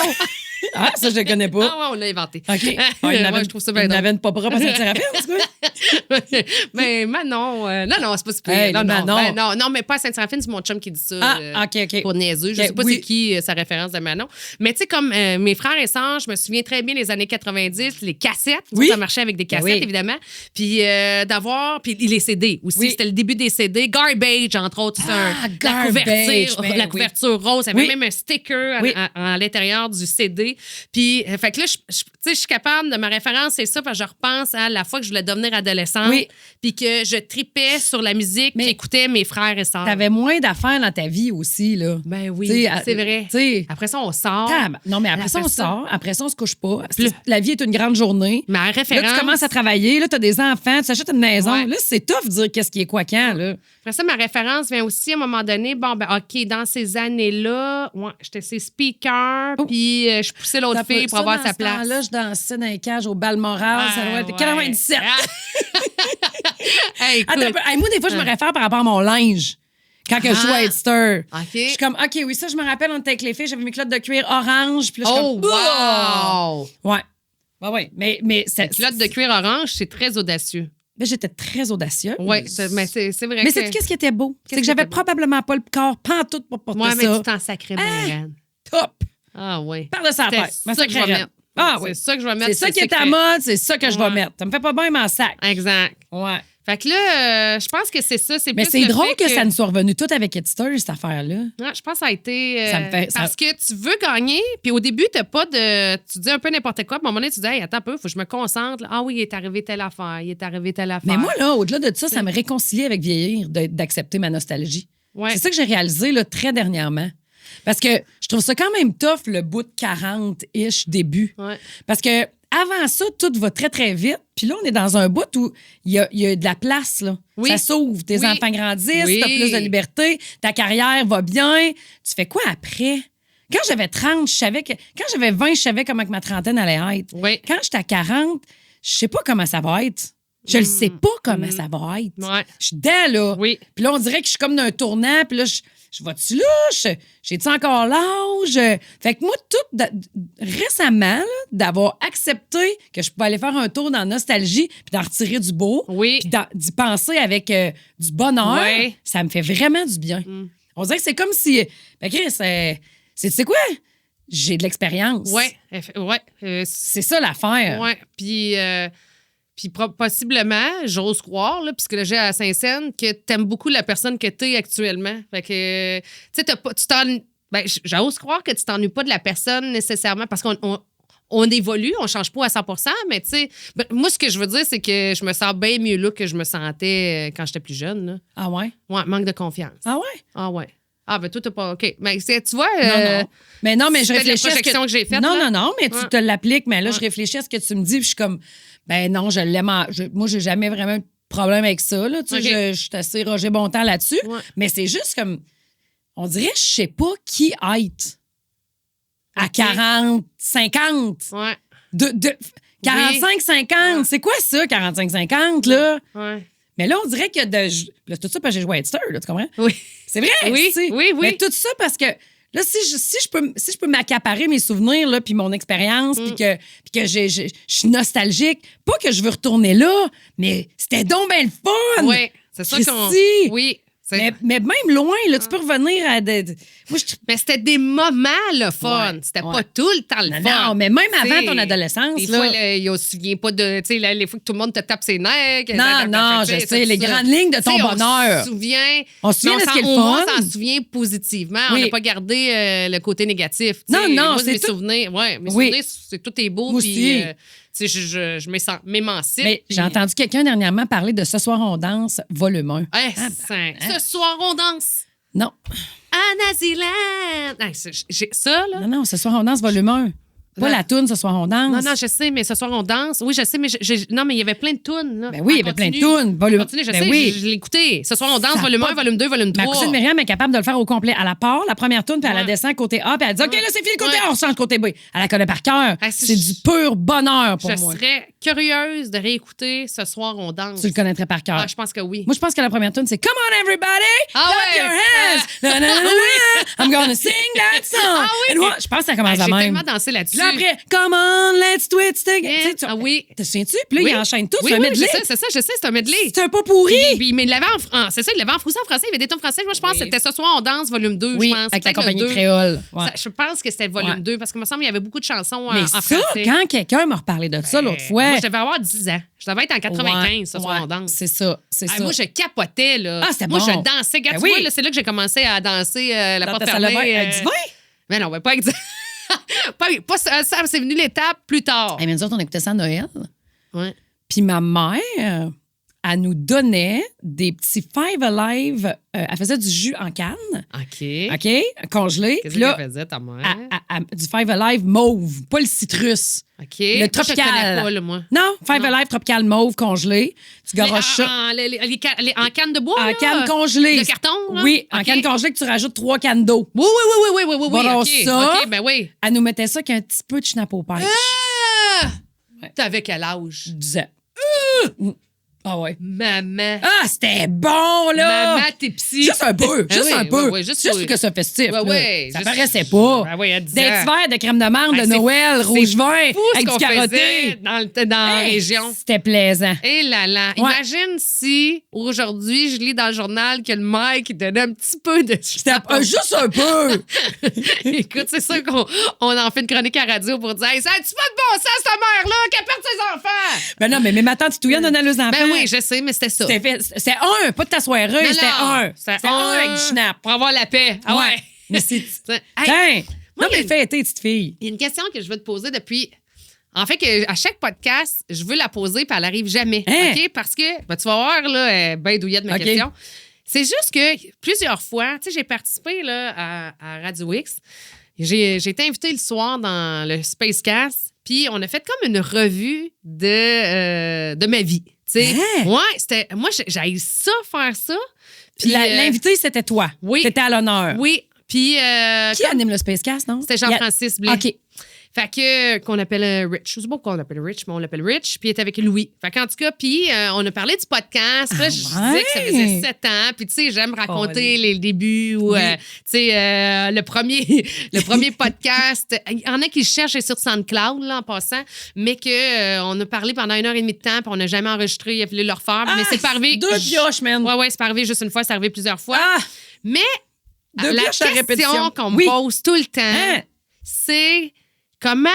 B: Ah, ça, je le connais pas.
A: Ah ouais, on l'a inventé.
B: OK.
A: Ouais, je trouve ça bien
B: Il
A: drôle.
B: n'avait pas propre à sa thérapie, en tout cas.
A: Mais Manon, non, c'est pas super.
B: Hey,
A: non,
B: Manon.
A: non, mais pas à Sainte-Séraphine, c'est mon chum qui dit ça.
B: Ah, OK.
A: Pour niaiseux. Je sais pas c'est qui sa référence de Manon. Mais tu sais, comme mes frères et sœurs, je me souviens très bien les années 90, les cassettes.
B: Oui.
A: Ça marchait avec des cassettes, évidemment. Puis puis les CD aussi.
B: Oui.
A: C'était le début des CD. Garbage, entre autres.
B: Garbage.
A: La couverture rose. Il y avait
B: Oui.
A: même un sticker
B: Oui.
A: à l'intérieur du CD. Puis, fait que là, je suis capable de ma référence, c'est ça, parce que je repense à la fois que je voulais devenir adolescente,
B: Oui.
A: puis que je tripais sur la musique,
B: Mais
A: qu'écoutaient mes frères et sœurs.
B: T'avais moins d'affaires dans ta vie aussi, là.
A: Ben oui,
B: T'sais,
A: c'est vrai.
B: T'sais,
A: Après ça, on sort.
B: non, mais après
A: Après
B: ça, on
A: ça-
B: sort. Après ça, on se couche pas. La vie est une grande journée.
A: Ma référence.
B: Là, tu commences à travailler. Là, tu as des enfants. Tu s'achètes une maison.
A: Ouais.
B: Là, c'est tough de dire qu'est-ce qui est quoi quand, là.
A: Après ça, ma référence vient aussi à un moment donné. Bon, ben, OK, dans ces années-là, j'étais ses speakers, puis je poussais l'autre fille pour avoir sa place.
B: Là, je dansais dans les cages au Balmoral. Ça doit être 97.
A: Hey, écoute.
B: Attends un peu. Hey, moi, des fois, je me réfère par rapport à mon linge. Quand que je joue à Hipster.
A: OK.
B: Je suis comme, OK, oui, ça, je me rappelle, on était avec les filles, j'avais mes culottes de cuir orange. Puis là, je suis
A: Oh,
B: comme,
A: wow!
B: Ouais. Ouais. Mais c'est.
A: Culotte de cuir orange, c'est très audacieux.
B: Mais j'étais très audacieuse.
A: Oui, mais c'est vrai
B: Mais
A: que...
B: c'est qu'est-ce qui était beau? C'est que
A: qui
B: j'avais
A: était beau?
B: probablement pas le corps pantoute pour porter
A: Ouais, mais
B: ça.
A: tu t'en sacrais bien, Reine.
B: Top!
A: Ah oui.
B: Parle de ça à la tête.
A: C'est ça que je vais mettre.
B: Ah oui.
A: C'est ça que je vais mettre.
B: C'est ça qui est à mode, c'est ça que je vais
A: Ouais.
B: mettre. Ça me fait pas bien m'en sac.
A: Exact.
B: Ouais.
A: Fait que là, je pense que c'est ça. C'est
B: Mais
A: plus
B: c'est
A: le
B: drôle
A: fait
B: que ça nous soit revenu tout avec Hipster, cette affaire-là.
A: Ouais, je pense que ça a été.
B: Ça me fait-
A: parce que tu veux gagner, puis au début, t'as pas de. Tu dis un peu n'importe quoi, puis à un moment donné, tu dis, hey, attends un peu, faut que je me concentre. Ah oui, il est arrivé telle affaire, il est arrivé telle affaire.
B: Mais moi, là, au-delà de ça, ça me réconcilie avec vieillir d'accepter ma nostalgie.
A: Ouais.
B: C'est ça que j'ai réalisé là, très dernièrement. Parce que je trouve ça quand même tough, le bout de 40-ish début.
A: Ouais.
B: Parce que avant ça, tout va très, très vite. Puis là, on est dans un bout où il y a de la place, là.
A: Oui.
B: Ça s'ouvre. Tes
A: Oui.
B: enfants grandissent,
A: Oui.
B: t'as plus de liberté, ta carrière va bien. Tu fais quoi après? Quand j'avais 30, je savais que... Quand j'avais 20, je savais comment que ma trentaine allait être.
A: Oui.
B: Quand j'étais à 40, je sais pas comment ça va être. Je le sais pas comment ça va être.
A: Ouais.
B: Je suis dedans, là.
A: Oui.
B: Puis là, on dirait que je suis comme d'un tournant. Puis là, je vais-tu là? J'ai-tu encore l'âge? Fait que moi, récemment, là, d'avoir accepté que je pouvais aller faire un tour dans la nostalgie puis d'en retirer du beau,
A: Oui.
B: puis d'y penser avec du bonheur,
A: Ouais.
B: ça me fait vraiment du bien. On dirait que c'est comme si... Ben, Chris, c'est quoi? J'ai de l'expérience.
A: Ouais.
B: C'est ça l'affaire.
A: Ouais. Puis possiblement, j'ose croire, là, puisque là, j'ai à Saint-Saëns, que t'aimes beaucoup la personne que t'es actuellement. Fait que, tu sais, j'ose croire que tu t'ennuies pas de la personne nécessairement parce qu'on évolue, on change pas à 100 mais tu sais, moi, ce que je veux dire, c'est que je me sens bien mieux là que je me sentais quand j'étais plus jeune. Là.
B: Ah ouais?
A: Ouais, manque de confiance.
B: Ah ouais?
A: Ah ouais. Ah, ben toi, t'as pas. OK. Mais tu vois.
B: Non, mais je
A: c'était
B: réfléchis
A: la
B: à ce
A: projection que j'ai faite,
B: Non,
A: là.
B: non, mais tu
A: Ouais.
B: te l'appliques. Mais là, je
A: Ouais.
B: réfléchis à ce que tu me dis, puis je suis comme, ben non, je l'aime. Moi, j'ai jamais vraiment eu de problème avec ça. Là, tu sais,
A: OK.
B: je suis assez Roger Bontemps là-dessus.
A: Ouais.
B: Mais c'est juste comme, on dirait, je sais pas qui être à
A: OK.
B: 40, 50.
A: Ouais.
B: 45, 50. C'est quoi ça, 45, 50, là?
A: Ouais.
B: Mais là, on dirait que là, tout ça parce que j'ai joué à Headster, là, tu comprends?
A: Oui.
B: C'est vrai,
A: Oui,
B: tu sais.
A: oui, oui.
B: Mais tout ça parce que là, si je peux m'accaparer mes souvenirs là, puis mon expérience, puis que je suis nostalgique, pas que je veux retourner là, mais c'était donc bien le fun.
A: Oui. C'est ça qu'on.
B: Christy!
A: Oui.
B: Mais même loin, là, tu peux revenir à moi,
A: Mais c'était des moments le fun.
B: Ouais,
A: C'était
B: ouais.
A: pas tout le temps le
B: Non,
A: fun.
B: non, mais même avant
A: T'sais,
B: ton adolescence,
A: des
B: là.
A: fois, il ne se souvient pas de. Tu sais, les fois que tout le monde te tape ses nerfs.
B: Non, je sais, les grandes lignes de ton bonheur.
A: On
B: se souvient de ce qui est le
A: Au moins,
B: fun.
A: on s'en souvient positivement.
B: Oui.
A: On n'a pas gardé le côté négatif.
B: Non,
A: T'sais,
B: non,
A: moi,
B: c'est
A: mes
B: tout.
A: souvenirs. Ouais, mes
B: Oui.
A: souvenirs, c'est tout est beau.
B: Moi
A: Puis,
B: aussi.
A: tu sais, je m'émancipe.
B: Mais
A: puis-
B: j'ai entendu quelqu'un dernièrement parler de Ce soir on danse, volume 1.
A: Ce soir, on danse
B: Non.
A: à Naziland. J'ai ça, là.
B: Non, Ce soir on danse, volume 1. Pas
A: Non.
B: la toune Ce soir on danse.
A: Non, je sais, mais ce soir, on danse. Oui, je sais, mais non, mais il y avait plein de tunes. Là.
B: Ben oui, il y avait plein de tunes. Volume...
A: Continue, je
B: Ben
A: sais,
B: oui.
A: je l'ai écouté. Ce soir, on danse,
B: Ça a
A: volume
B: pas-
A: 1, volume 2, volume 3.
B: Ma cousine Myriam est capable de le faire au complet. À la part, la première tune, puis elle la
A: Ouais.
B: descend côté A, puis elle dit OK,
A: Ouais.
B: là, c'est fini le côté
A: Ouais.
B: A, on change côté B. Elle la connaît par cœur.
A: Ah, si
B: c'est
A: je-
B: du pur bonheur pour
A: Je
B: moi.
A: serais curieuse de réécouter Ce soir, on danse.
B: Tu le connaîtrais par cœur.
A: Ah, je pense que oui.
B: Moi, je pense que la première tune, c'est Come on, everybody!
A: Ah
B: clap
A: ouais.
B: your hands! Na, na, na, na, I'm gonna sing that song!
A: Ah oui.
B: And what- je pense que ça commence
A: Ah,
B: à
A: j'ai
B: même.
A: tellement dansé là-dessus.
B: Puis là, après, Come on, let's do it together! Tu sais,
A: Ah oui.
B: Te souviens-tu? Puis là,
A: Oui.
B: il enchaîne tout.
A: Oui,
B: c'est un
A: oui,
B: medley.
A: je sais, c'est un medley.
B: C'est un pas pourri!
A: Mais il l'avait c'est ça, il l'avait en français. Il y avait des tons français. Moi, je pense
B: Oui.
A: que c'était Ce soir, on danse, volume 2,
B: Oui,
A: je pense.
B: avec la
A: Peut-être le
B: compagnie
A: 2.
B: créole. Ouais.
A: Je pense que c'était le volume
B: Ouais.
A: 2 parce qu'il me semble qu'il y avait beaucoup de chansons
B: Mais
A: en
B: ça,
A: français.
B: quand quelqu'un m'a reparlé de ça l'autre fois...
A: Moi, je devais avoir 10 ans. Je devais être en 95,
B: Ouais,
A: Ce soir, on danse.
B: C'est ça, c'est
A: Ah,
B: ça.
A: moi, je capotais, là.
B: Ah, c'était
A: moi,
B: bon.
A: je dansais. Regarde,
B: Ben
A: tu vois,
B: oui.
A: là, c'est là que j'ai commencé à danser la
B: Dans
A: porte
B: ta salle de
A: fermée.
B: bain, avec du vin?
A: Mais non, pas avec du... pas ça, c'est venu l'étape plus tard.
B: Hey, mais nous autres, on écoutait ça à Noël.
A: Ouais.
B: Puis ma mère, elle nous donnait des petits Five Alive. Elle faisait du jus en canne,
A: OK.
B: OK? Congelé.
A: Qu'est-ce
B: Puis là,
A: qu'elle faisait, ta mère?
B: du Five Alive mauve, pas le citrus.
A: OK.
B: Le
A: Moi,
B: tropical.
A: Je connais pas, là, moi.
B: Non, Five
A: Non.
B: Alive tropical mauve congelé. Tu
A: Mais
B: garoches ça.
A: en canne de bois,
B: En
A: là?
B: canne congelée.
A: De carton, là?
B: Oui, en
A: OK.
B: canne congelée que tu rajoutes 3 cannes d'eau.
A: Oui, oui, oui, oui, oui, oui, oui.
B: Bon,
A: OK,
B: ça-
A: OK, ben oui.
B: Elle nous mettait ça qu'un petit peu de schnapp au pêche.
A: Ah!
B: Ouais.
A: T'avais quel âge?
B: 10 ans. Ah ouais.
A: Maman.
B: Ah, c'était bon, là!
A: Maman, t'es psy.
B: Juste un peu,
A: Ah
B: juste
A: oui,
B: un peu.
A: oui, juste
B: juste
A: oui.
B: que ça festif.
A: Ouais,
B: là.
A: ouais,
B: Ça
A: juste-
B: paraissait pas.
A: Ah oui, à 10
B: Des
A: ans.
B: petits verres de crème de menthe
A: Ah,
B: de
A: c'est-
B: Noël, rouge vin,
A: Fou ce
B: avec
A: qu'on
B: du carotté.
A: faisait dans la
B: Hey,
A: région.
B: C'était plaisant.
A: Et là là.
B: Ouais.
A: Imagine si aujourd'hui, je lis dans le journal que le Mike donnait un petit peu de.
B: C'était juste un peu.
A: Écoute, c'est sûr qu'on en fait une chronique à radio pour dire hey, ça a-tu pas de bon sens, ta mère-là, qu'elle perde ses enfants?
B: Ben non, mais ma tante Titouillane donnait aux enfants.
A: Ben oui, je sais, mais c'était ça.
B: C'était un, pas de ta soirée,
A: Non,
B: c'était
A: non,
B: un.
A: c'était
B: C'était un avec du schnapp.
A: Pour avoir la paix. Ah ouais.
B: Mais c'est.
A: Hey,
B: Tiens,
A: moi,
B: non, mais
A: il y a-
B: fêtez, petite fille.
A: Il y a une question que je veux te poser depuis. En fait, à chaque podcast, je veux la poser, puis elle n'arrive jamais.
B: Hein?
A: OK? Parce que, ben, tu vas voir, là, ben douillette ma
B: OK.
A: question. C'est juste que plusieurs fois, tu sais, j'ai participé là, à Radio X. J'ai été invitée le soir dans le Spacecast. Puis on a fait comme une revue de ma vie. Tu sais, ouais, moi, j'ai ça, faire ça.
B: Puis l'invité, c'était toi.
A: Oui.
B: T'étais à l'honneur.
A: Oui. Puis.
B: Qui anime le Spacecast, non?
A: C'était Jean-Francis Blais.
B: OK.
A: Fait que, qu'on appelle Rich. Je sais pas pourquoi on l'appelle Rich, mais on l'appelle Rich. Puis il était avec Louis. Fait qu'en tout cas, puis on a parlé du podcast. Puis là, je disais que ça faisait 7 ans. Puis tu sais, j'aime raconter les débuts ou, tu sais, le premier podcast. Il y en a qui cherchent sur SoundCloud, là, en passant, mais qu'on a parlé pendant 1h30 de temps, puis on n'a jamais enregistré. Il a fallu le refaire. Mais c'est pas arrivé.
B: 2 pioches, man.
A: Ouais, c'est pas arrivé juste une fois, c'est arrivé plusieurs fois. Mais
B: Deux
A: la
B: pioches à répétition
A: question qu'on me pose tout le temps, c'est... Comment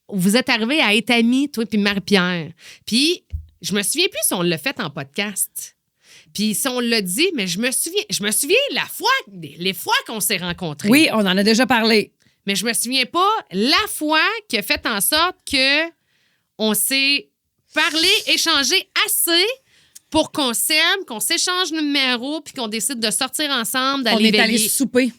A: vous êtes arrivés à être amis, toi puis Marie-Pierre? Puis, je me souviens plus si on l'a fait en podcast. Puis, si on l'a dit, mais je me souviens les fois qu'on s'est rencontrés.
B: Oui, on en a déjà parlé.
A: Mais je me souviens pas la fois qui a fait en sorte que on s'est parlé, échangé assez pour qu'on s'aime, qu'on s'échange nos numéros puis qu'on décide de sortir ensemble, d'aller veiller.
B: On est allés souper.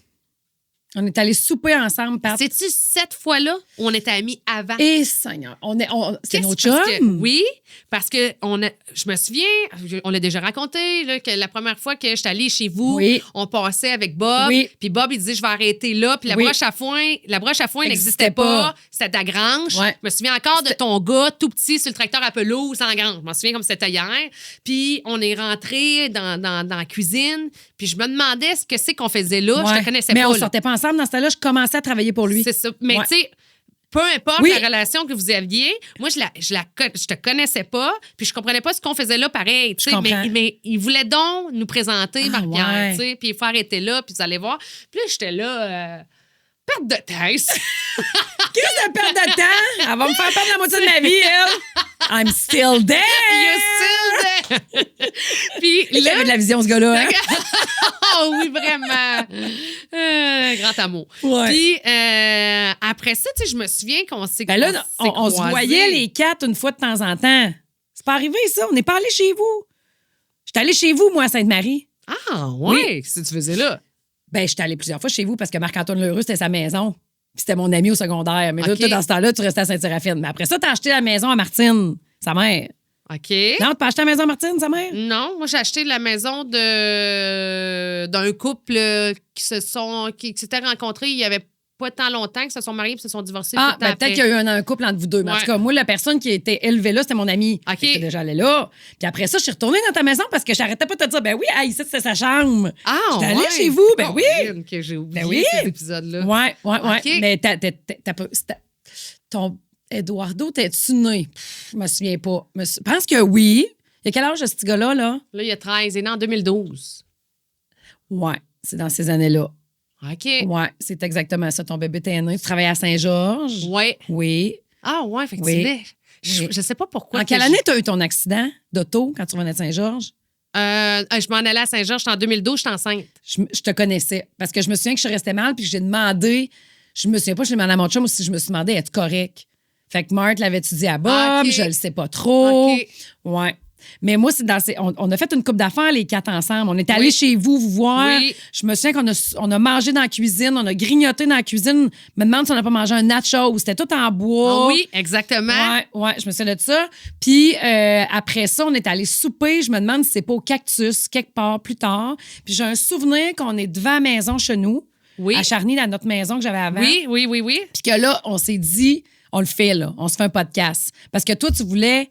B: On est allés souper ensemble.
A: C'est-tu cette fois-là où on était amis avant?
B: Et Seigneur, c'est nos chums?
A: Oui, parce que je me souviens, on l'a déjà raconté, là, que la première fois que j'étais allée chez vous, on passait avec Bob, puis Bob, il disait, je vais arrêter là, puis la broche à foin n'existait pas, c'était ta grange. Je me souviens encore de ton gars tout petit sur le tracteur à pelouse en grange. Je m'en souviens comme c'était hier. Puis on est rentré dans la cuisine, puis je me demandais ce que c'est qu'on faisait là. Je te connaissais pas.
B: Mais on sortait pas ensemble. Dans ce temps-là, je commençais à travailler pour lui.
A: C'est ça. Mais tu sais, peu importe la relation que vous aviez, moi, je te connaissais pas, puis je comprenais pas ce qu'on faisait là pareil. Mais il voulait donc nous présenter, Marie-Pierre, tu sais, puis il faut arrêter là, puis vous allez voir. Puis là, j'étais là, perte de tête.
B: Qu'est-ce que perte de temps? Elle va me faire perdre la moitié de ma vie, elle. I'm still there!
A: You're still there! Puis
B: il avait de la vision, ce gars-là. Hein?
A: Oh oui, vraiment! Grand amour.
B: Ouais.
A: Puis après ça, tu sais, je me souviens qu'on s'est
B: on se voyait les 4 une fois de temps en temps. C'est pas arrivé, ça. On n'est pas allé chez vous. J'étais allée chez vous, moi, à Sainte-Marie.
A: Ah, ouais? Qu'est-ce que tu faisais là?
B: Ben, j'étais allée plusieurs fois chez vous parce que Marc-Antoine Lheureux, c'était sa maison. Puis c'était mon ami au secondaire. Mais là, toi, dans ce temps-là, tu restais à Saint-Séraphine. Mais après ça, t'as acheté la maison à Martine, sa mère.
A: OK.
B: Non, t'as pas acheté la maison à Martine, sa mère?
A: Non, moi, j'ai acheté la maison d'un couple qui s'était rencontrés il y avait pas tant longtemps, que se sont mariés et se sont divorcés.
B: Peut-être qu'il y a eu un couple entre vous deux. Mais en tout cas, moi, la personne qui était élevée là, c'était mon ami. J'étais déjà allée là. Puis après ça, je suis retournée dans ta maison parce que j'arrêtais pas de te dire, ben oui, ici, c'était sa chambre.
A: Ah,
B: j'étais allée chez vous, ben oui.
A: Que j'ai oublié ces épisodes-là.
B: Ouais. Okay. Mais ton Eduardo, t'es-tu né? Je me souviens pas. Je pense que oui. Il y a quel âge, ce petit gars-là, là?
A: Là, il y a 13. Il est né en 2012.
B: Ouais, c'est dans ces années-là.
A: OK.
B: Ouais, c'est exactement ça. Ton bébé t'es né. Tu travaillais à Saint-Georges.
A: Ouais.
B: Oui.
A: Ah, ouais, effectivement.
B: Oui.
A: Je sais pas pourquoi.
B: En quelle année t'as eu ton accident d'auto quand tu revenais de Saint-Georges?
A: Je m'en allais à Saint-Georges. J'étais en 2012, j'étais enceinte.
B: Je te connaissais. Parce que je me souviens que je restais mal puis que j'ai demandé. Je me souviens pas, je l'ai demandé à mon chum aussi. Je me suis demandé, es-tu correct? Fait que Marthe l'avait-tu dit à Bob? Je le sais pas trop.
A: OK.
B: Ouais. Mais moi, on a fait une coupe d'affaires, les 4 ensemble. On est allés chez vous voir.
A: Oui.
B: Je me souviens qu'on a mangé dans la cuisine, on a grignoté dans la cuisine. Je me demande si on n'a pas mangé un nacho. C'était tout en bois.
A: Ah oui, exactement.
B: Ouais, je me souviens de ça. Puis après ça, on est allés souper. Je me demande si c'est pas au Cactus, quelque part plus tard. Puis j'ai un souvenir qu'on est devant la maison chez nous, à Charny, dans notre maison que j'avais avant.
A: Oui.
B: Puis que là, on s'est dit, on le fait, là. On se fait un podcast. Parce que toi, tu voulais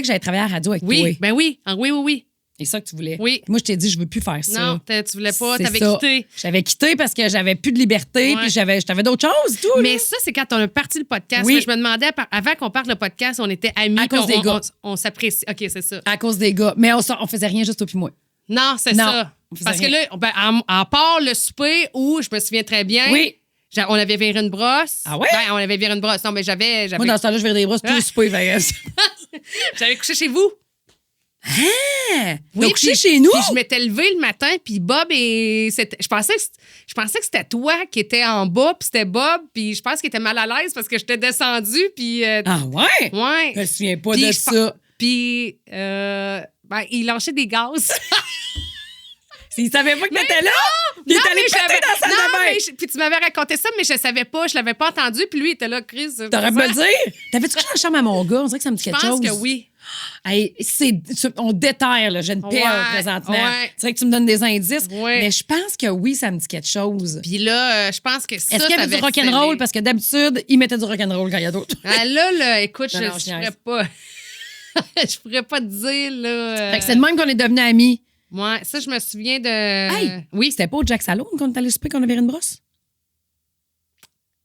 B: que j'aille travailler à la radio avec toi.
A: Oui, ben oui. Oui.
B: C'est ça que tu voulais.
A: Oui.
B: Moi, je t'ai dit, je veux plus faire ça.
A: Non, tu voulais pas,
B: C'est
A: t'avais
B: ça.
A: quitté.
B: J'avais quitté parce que j'avais plus de liberté, puis j'avais d'autres choses, tout.
A: Mais
B: là.
A: ça, c'est quand on a parti le podcast.
B: Oui.
A: Mais je me demandais, avant qu'on parte le podcast, on était amis.
B: À cause des gars.
A: On s'apprécie. OK, c'est ça.
B: À cause des gars. Mais on faisait rien juste toi puis moi.
A: Non, c'est ça. Parce que là, à part le souper où je me souviens très bien.
B: Oui.
A: On avait viré une brosse.
B: Ah ouais?
A: Ben, on avait viré une brosse. Non, mais j'avais.
B: Moi, dans ce temps-là, je virais des brosses tout le souper.
A: J'avais couché chez vous.
B: Ah!
A: Oui,
B: donc, chez nous?
A: Puis je m'étais levée le matin, puis Bob et... Je pensais que c'était toi qui étais en bas, puis c'était Bob, puis je pense qu'il était mal à l'aise parce que j'étais descendue, puis...
B: Ah ouais?
A: Ouais.
B: Je me souviens pas de ça.
A: Puis, il lâchait des gaz.
B: Il savait pas que t'étais là. Il est allé péter dans la salle de bain.
A: Puis tu m'avais raconté ça, mais je savais pas, je l'avais pas entendu. Puis lui, il était là, Chris.
B: T'aurais pu me le dire. T'avais-tu couché dans la chambre à mon gars? On dirait que ça me dit quelque chose.
A: Je pense que oui.
B: Hey, on déterre, là. J'ai une perle présentement. C'est vrai que tu me donnes des indices. Mais je pense que oui, ça me dit quelque chose.
A: Puis là, je pense que ça.
B: Est-ce qu'il y avait du rock'n'roll? Parce que d'habitude, il mettait du rock'n'roll quand il y a d'autres.
A: Ah, là, écoute, je pourrais pas. Je pourrais pas te dire, là.
B: Fait que c'est de même qu'on est devenus amis.
A: Ouais, ça, je me souviens de.
B: Hey, oui, c'était pas au Jack Saloon qu'on est allé souper qu'on avait une brosse?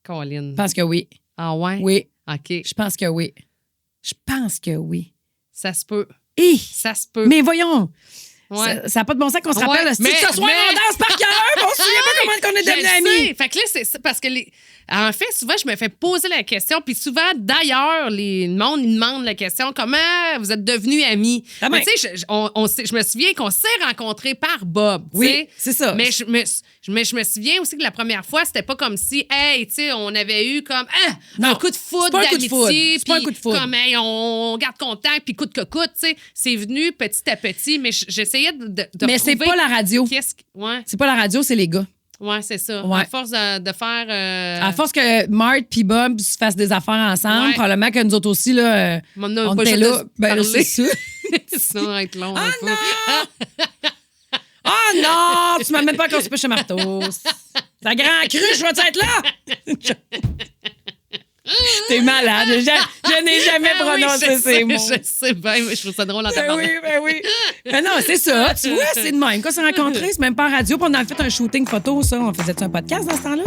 A: Colin.
B: Je pense que oui.
A: Ah ouais?
B: Oui.
A: OK.
B: Je pense que oui. Je pense que oui.
A: Ça se peut. Ça se peut.
B: Mais voyons.
A: Ouais.
B: Ça n'a pas de bon sens qu'on se rappelle.
A: Mais
B: ce soir, on danse par cœur. On se souvient pas comment on est devenus amis.
A: Fait que là, c'est ça, parce que en fait, souvent, je me fais poser la question. Puis souvent, d'ailleurs, le monde, ils demandent la question, comment vous êtes devenus amis?
B: Ah ben.
A: Tu sais, je me souviens qu'on s'est rencontrés par Bob.
B: Oui, c'est ça.
A: Mais je me souviens aussi que la première fois, c'était pas comme si, hey, tu sais, on avait eu comme un coup de foudre d'amitié.
B: C'est pas un coup de foudre.
A: Comme, hey, on garde contact, puis coûte que coûte, tu sais. C'est venu petit à petit, mais j'essayais de
B: mais c'est pas la radio.
A: Ouais.
B: C'est pas la radio, c'est les gars.
A: Ouais, c'est ça.
B: Ouais.
A: À force de faire.
B: À force que Marthe puis Bob se fassent des affaires ensemble, probablement que nous autres aussi, là, on était là. Ben là, c'est ça.
A: Ça va être long.
B: Ah non! Ah non! Tu m'amènes pas encore super chez Marteau. Ta grand cru, je vais être là! T'es malade. Je n'ai jamais prononcé ces mots.
A: Je sais bien, mais je trouve ça drôle en
B: Ben oui. Mais non, c'est ça. Tu vois, c'est de même. Quand on s'est rencontrés, c'est même pas en radio. Puis on a fait un shooting photo, ça. On faisait-tu un podcast dans ce temps-là?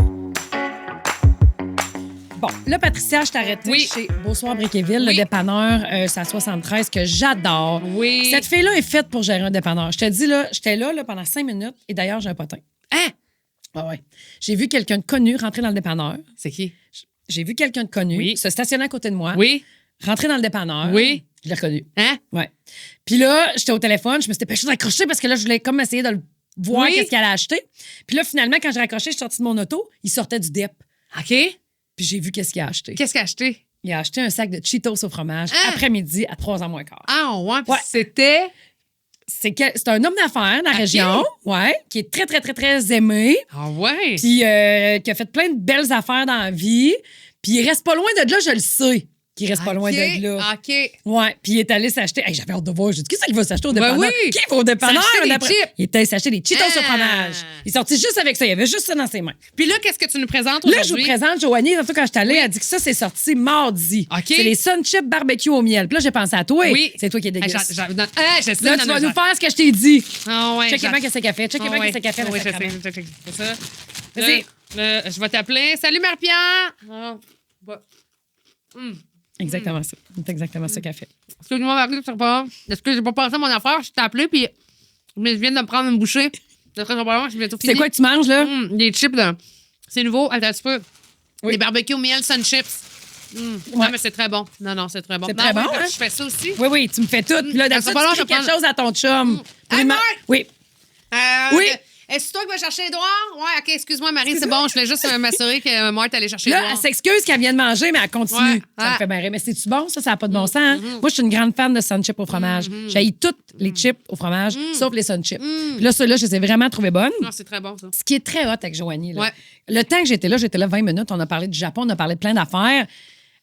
B: Bon, là, Patricia, je t'ai arrêté chez Beausoir Briqueville, le dépanneur, c'est à 73, que j'adore.
A: Oui.
B: Cette fille-là est faite pour gérer un dépanneur. Je te dis, là, j'étais là pendant 5 minutes et d'ailleurs, j'ai un potin.
A: Hein?
B: Ah ouais. J'ai vu quelqu'un de connu rentrer dans le dépanneur.
A: C'est qui?
B: J'ai vu quelqu'un de connu se stationner à côté de moi.
A: Oui.
B: Rentrer dans le dépanneur.
A: Oui.
B: Je l'ai reconnu.
A: Hein?
B: Ouais. Puis là, j'étais au téléphone, je me suis dépêchée de raccrocher parce que là, je voulais comme essayer de le voir qu'est-ce qu'elle allait acheter. Puis là, finalement, quand j'ai raccroché, je suis sortie de mon auto, il sortait du dep.
A: OK.
B: Puis j'ai vu qu'est-ce qu'il a acheté.
A: Qu'est-ce qu'il a acheté?
B: Il a acheté un sac de Cheetos au fromage après-midi à 3h moins quart.
A: Ah, ouais. Puis c'était.
B: C'est un homme d'affaires de la région, qui est très, très, très, très aimé.
A: Ah, ouais.
B: Puis qui a fait plein de belles affaires dans la vie. Puis il reste pas loin de là, je le sais. Qu'il reste pas loin de là.
A: OK.
B: Ouais. Puis il est allé s'acheter. Hey, j'avais hâte de voir. J'ai dit, qui c'est qu'il va s'acheter au dépanneur?
A: Oui.
B: Qui va au dépanneur?
A: S'acheter des chips.
B: Il est allé s'acheter des Cheetos au fromage. Il est sorti juste avec ça. Il y avait juste ça dans ses mains.
A: Puis là, qu'est-ce que tu nous présentes aujourd'hui?
B: Là, je vous présente Joanie. Tantôt, quand je suis allée, elle a dit que ça, c'est sorti mardi.
A: OK.
B: C'est les Sun Chips barbecue au miel. Puis là, j'ai pensé à toi.
A: Oui.
B: C'est toi qui es dégueulasse.
A: Je sais.
B: Là, tu vas nous faire ce que je t'ai dit.
A: Ah, ouais.
B: Check-moi qu'est-ce qu'elle fait. Check-moi qu'est-ce qu'elle fait.
A: Oui, je sais. C'est ça. Je vais t'appeler. Salut, Marie-Pierre. Ah, bah.
B: Exactement ça. C'est exactement ça qu'elle fait.
A: Excuse-moi, Marie, c'est pas. Est-ce que j'ai pas pensé à mon affaire? Je t'ai appelé, puis je viens de me prendre une bouchée. Ça serait pas long, je suis bientôt fini.
B: C'est quoi que tu manges, là?
A: Des chips, là. C'est nouveau. Attends un petit peu.
B: Oui.
A: Des barbecues au miel, Sun Chips. Non, mais c'est très bon. Non, c'est très bon.
B: C'est très bon, hein?
A: Je fais ça aussi.
B: Oui, tu me fais tout. Puis là, d'habitude, tu fais quelque chose à ton chum.
A: Hey, Marc!
B: Oui.
A: Oui. Est-ce que toi qui vas chercher Édouard? Ouais, OK, excuse-moi, Marie, c'est bon. Je voulais juste m'assurer que Marthe allait chercher Édouard.
B: Là, elle s'excuse qu'elle vient de manger, mais elle continue.
A: Ouais.
B: Ça me fait marrer. Mais c'est-tu bon? Ça n'a pas de bon sens. Hein? Moi, je suis une grande fan de Sun Chips au fromage. J'haïs toutes les chips au fromage, sauf les Sun Chips. Puis là, ceux-là, je les ai vraiment trouvées bonnes.
A: Non, c'est très bon, ça.
B: Ce qui est très hot avec Joanie. Là.
A: Ouais.
B: Le temps que j'étais là 20 minutes. On a parlé du Japon, on a parlé de plein d'affaires.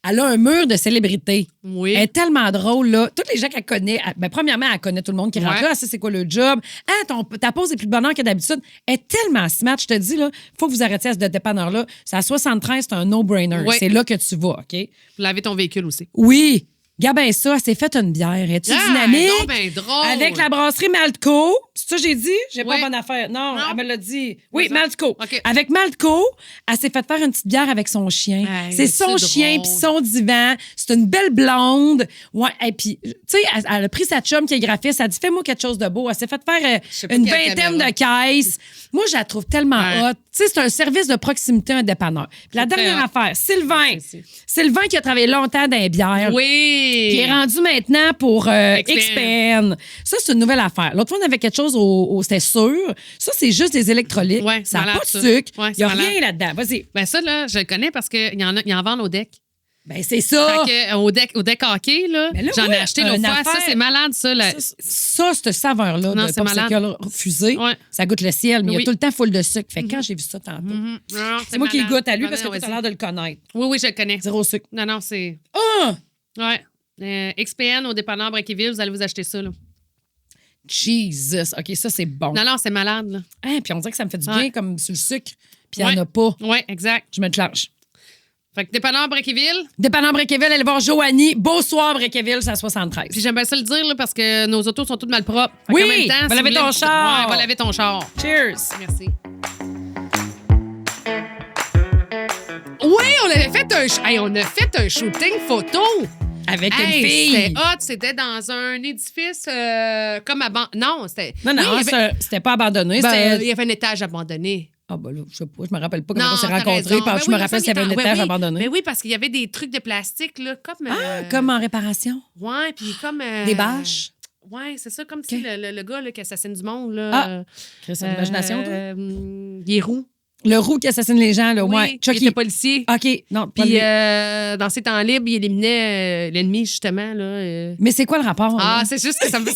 B: Elle a un mur de célébrités.
A: Oui.
B: Elle est tellement drôle, là. Toutes les gens qu'elle connaît, premièrement, elle connaît tout le monde qui rentre là. Ça, c'est quoi le job? Ta pause est plus de bonheur que d'habitude. Elle est tellement smart. Je te dis, là, faut que vous arrêtiez à ce dépanneur-là. C'est à 73, c'est un no-brainer.
A: Oui.
B: C'est là que tu vas, OK?
A: Vous lavez ton véhicule aussi.
B: Oui. Regarde bien ça, elle s'est faite une bière. Es-tu dynamique?
A: Non, ben drôle.
B: Avec la brasserie Maltco. C'est ça que j'ai dit? J'ai pas
A: Oui.
B: bonne affaire. Non,
A: Non?
B: elle me l'a dit. Oui,
A: C'est ça.
B: Maltco.
A: OK.
B: Avec Maltco, elle s'est fait faire une petite bière avec son chien.
A: Hey,
B: c'est son
A: c'est
B: chien
A: drôle.
B: puis son divan. C'est une belle blonde. Ouais, et puis, tu sais, elle a pris sa chum qui est graphiste. Elle a dit, fais-moi quelque chose de beau. Elle s'est fait faire
A: sais pas
B: une
A: quelle
B: vingtaine
A: caméra.
B: de caisses. Moi, je la trouve tellement
A: Ouais.
B: hot. Tu sais, c'est un service de proximité, un dépanneur. Puis la
A: C'est très
B: dernière
A: hot.
B: affaire, Sylvain.
A: C'est-
B: Sylvain qui a travaillé longtemps dans les bières.
A: Oui.
B: Qui est rendu maintenant pour XPN. Ça, c'est une nouvelle affaire. L'autre fois, on avait quelque chose au c'était sûr. Ça, c'est juste des électrolytes.
A: Ouais,
B: ça n'a
A: malade,
B: pas de
A: ça.
B: sucre.
A: Ouais,
B: Il n'y a
A: c'est malade.
B: rien là-dedans. Vas-y.
A: Ben ça, là, je le connais parce qu'ils en vendent au deck.
B: Ben, c'est ça.
A: Fait que, au deck hockey, là,
B: Mais là,
A: j'en ai
B: moi,
A: acheté
B: une
A: l'autre fois.
B: affaire-
A: Ça, c'est malade, ça.
B: Ça, cette saveur-là
A: Non,
B: de
A: c'est malade.
B: popsicle fusée,
A: Ouais.
B: ça goûte le ciel, mais il y a
A: Oui.
B: tout le temps full de sucre. Fait que quand j'ai vu ça tantôt,
A: Mhm. Non,
B: c'est moi qui le
A: malade.
B: goûte à lui
A: Ah,
B: parce que
A: non,
B: tu as
A: vas-y.
B: l'air de le connaître.
A: Oui, je le connais.
B: Zéro sucre.
A: Non, c'est...
B: Ah!
A: Ouais. XPN au dépanneur Breakeville, vous allez vous acheter ça, là.
B: Jesus. OK, ça, c'est bon.
A: Non, c'est malade, là.
B: Hein, puis on dirait que ça me fait du
A: Ouais.
B: bien comme sur le sucre. Puis il n'y
A: Ouais.
B: en a pas.
A: Oui, exact.
B: Je me clenche.
A: Fait que dépanneur Breakeville.
B: Dépendant Breakeville, allez voir Joanie. Beau soir, Breakeville, c'est à 73.
A: Puis j'aime bien ça le dire, là, parce que nos autos sont toutes malpropres. Fait
B: Oui,
A: qu'en même temps,
B: va laver
A: vous
B: ton
A: voulez-
B: char.
A: Ouais, va laver ton char.
B: Cheers.
A: Merci. Oui, on avait fait on a fait un shooting photo.
B: Avec une
A: Hey,
B: fille.
A: c'était hot, c'était dans un édifice comme Non, c'était.
B: Non, non,
A: Oui, il y avait-
B: c'était pas abandonné.
A: Ben, il
B: c'était...
A: y avait un étage abandonné.
B: Ah, ben là, je sais pas, je me rappelle pas comment
A: Non,
B: on s'est
A: t'as
B: rencontrés.
A: raison.
B: Parce que je me
A: Ben oui,
B: rappelle
A: il
B: qu'il y avait un
A: me semble
B: étage
A: qu'il était-
B: abandonné.
A: Ben oui, parce qu'il y avait des trucs de plastique, là, comme.
B: Comme en réparation.
A: Ouais, puis comme.
B: Des bâches.
A: Ouais, c'est ça, comme si
B: OK.
A: le gars là, qui assassine du monde, là.
B: Ah, Chris, c'est l'imagination, toi?
A: Il est roux.
B: Le roux qui assassine les gens, là,
A: Oui,
B: ouais.
A: il
B: Chucky.
A: était policier.
B: OK, non, pas
A: Puis
B: lui.
A: dans ses temps libres, il éliminait l'ennemi, justement. Là,
B: Mais c'est quoi le rapport?
A: Ah,
B: là?
A: c'est juste que ça me fait.